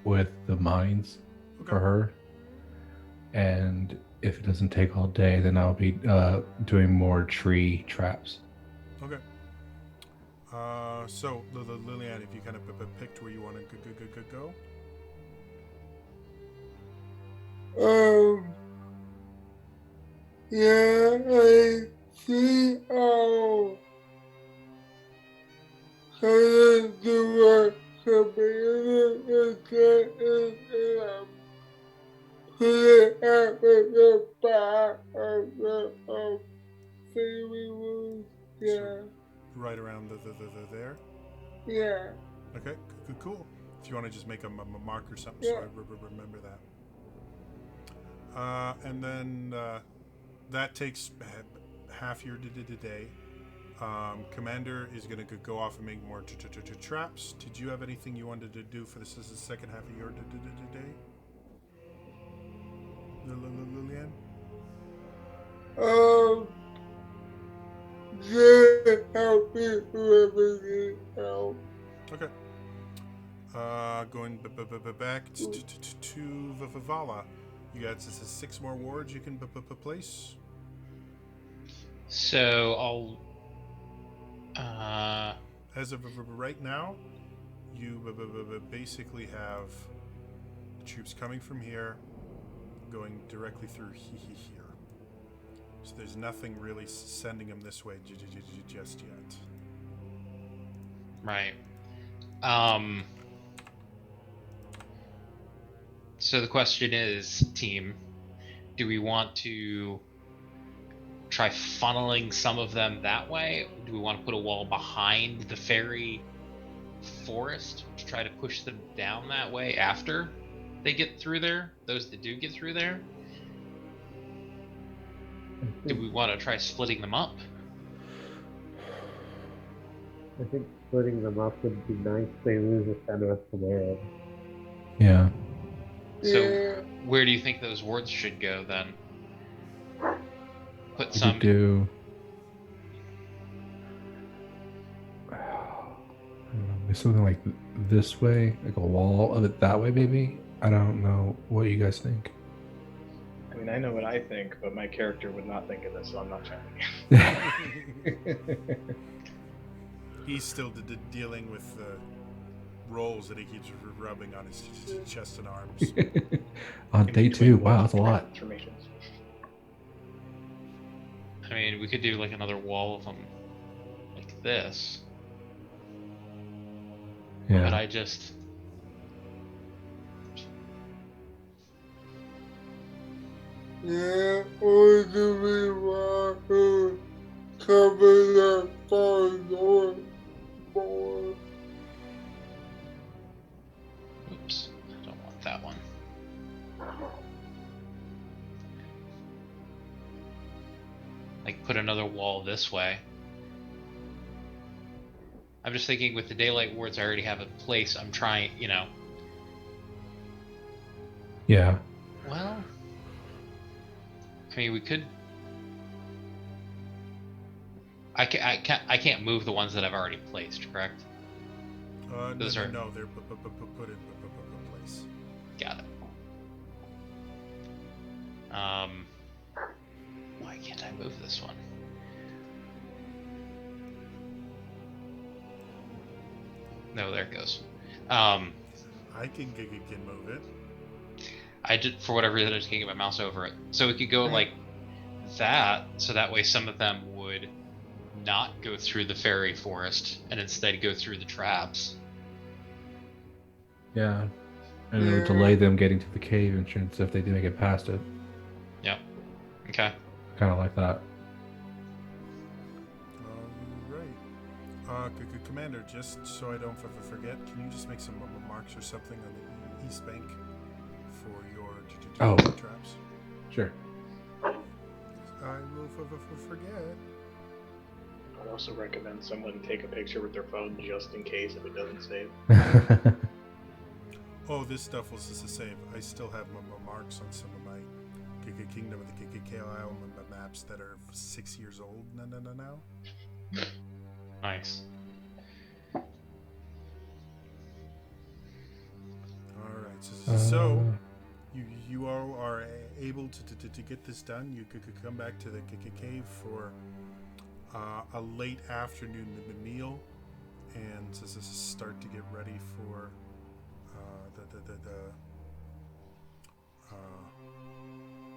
with the mines for her, and if it doesn't take all day, then I'll be doing more tree traps. Okay. So Lillian, if you kind of picked where you want to go. Yeah, I see how kind of do a commander and put it at the back of the fairy room. Yeah. Right around the there. Yeah. Okay. Cool. If you want to just make a mark or something, Yeah. so I remember that. And then that takes half your day. Commander is going to go off and make more traps. Did you have anything you wanted to do for this? Is the second half of your day? Lillian? Just help me whoever needs help. Okay. Going back to Vala. You got 6 more wards you can place. So As of right now, you basically have the troops coming from here, going directly through here. So there's nothing really sending them this way just yet. right. So the question is, team, do we want to try funneling some of them that way? Do we want to put a wall behind the fairy forest to try to push them down that way after they get through there? Those that do get through there? Do we want to try splitting them up? I think splitting them up would be nice. They lose the center of command. Yeah. So Yeah. where do you think those wards should go then? Put We some. could do. I don't know, something like this way, like a wall of it that way, maybe. I don't know what you guys think. I mean, I know what I think, but my character would not think of this, so I'm not checking. He's still dealing with the rolls that he keeps rubbing on his chest and arms. On day 2, wow, that's a lot. Transformations. I mean, we could do like another wall of them like this. But Yeah. I just... Yeah, or do we want to cover the far north more? Oops, I don't want that one. Like, put another wall this way. I'm just thinking with the daylight wards I already have in place, I'm trying, Yeah. Well... I mean, we could... I can't move the ones that I've already placed, correct? Those are... No, they're put in place. Got it. Why can't I move this one? No, there it goes. I can move it. I did, for whatever reason, I was getting my mouse over it. So we could go like that, so that way some of them would not go through the fairy forest and instead go through the traps. Yeah. And it would delay them getting to the cave entrance if they do make it past it. Yep. Okay. Kind of like that. Commander, just so I don't forget, can you just make some marks or something on the east bank for your Oh. traps? Sure. I will forget. I'd also recommend someone take a picture with their phone just in case if it doesn't save. Oh, this stuff will save. I still have my marks on some of my Kingdom of the KKL maps that are 6 years old now. Nice. All right. So you all are able to get this done. You could come back to the cave for a late afternoon meal, and start to get ready for the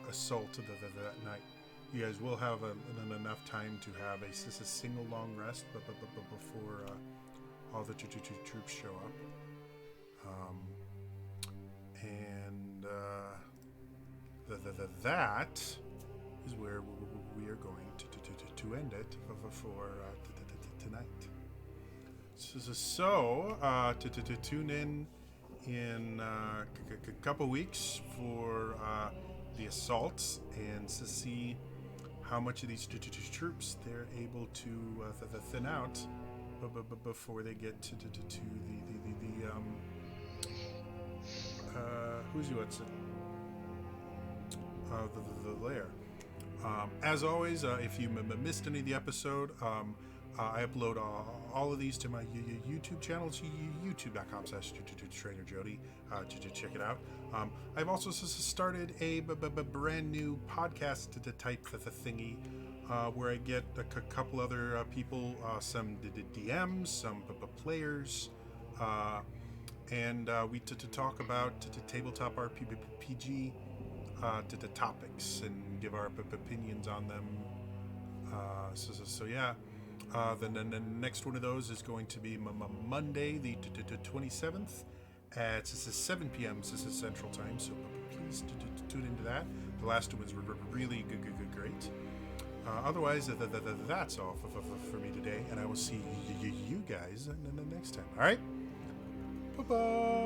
assault that night. You guys will have enough time to have a single long rest, but before all the troops show up. And that is where we are going to end it for tonight. So to tune in a couple weeks for the assaults and to see how much of these troops they're able to thin out before they get to the the lair. As always, if you missed any of the episode, I upload all of these to my YouTube channel. It's youtube.com/TrainerJody to check it out. I've also started a brand new podcast type thingy where I get a couple other people, some DMs, some players, and we talk about tabletop RPG to topics and give our opinions on them. So yeah. The next one of those is going to be Monday, the 27th at 7 p.m. Central Time. So please tune into that. The last one was really great. Otherwise, that's all for me today, and I will see you guys next time. All right? Bye-bye.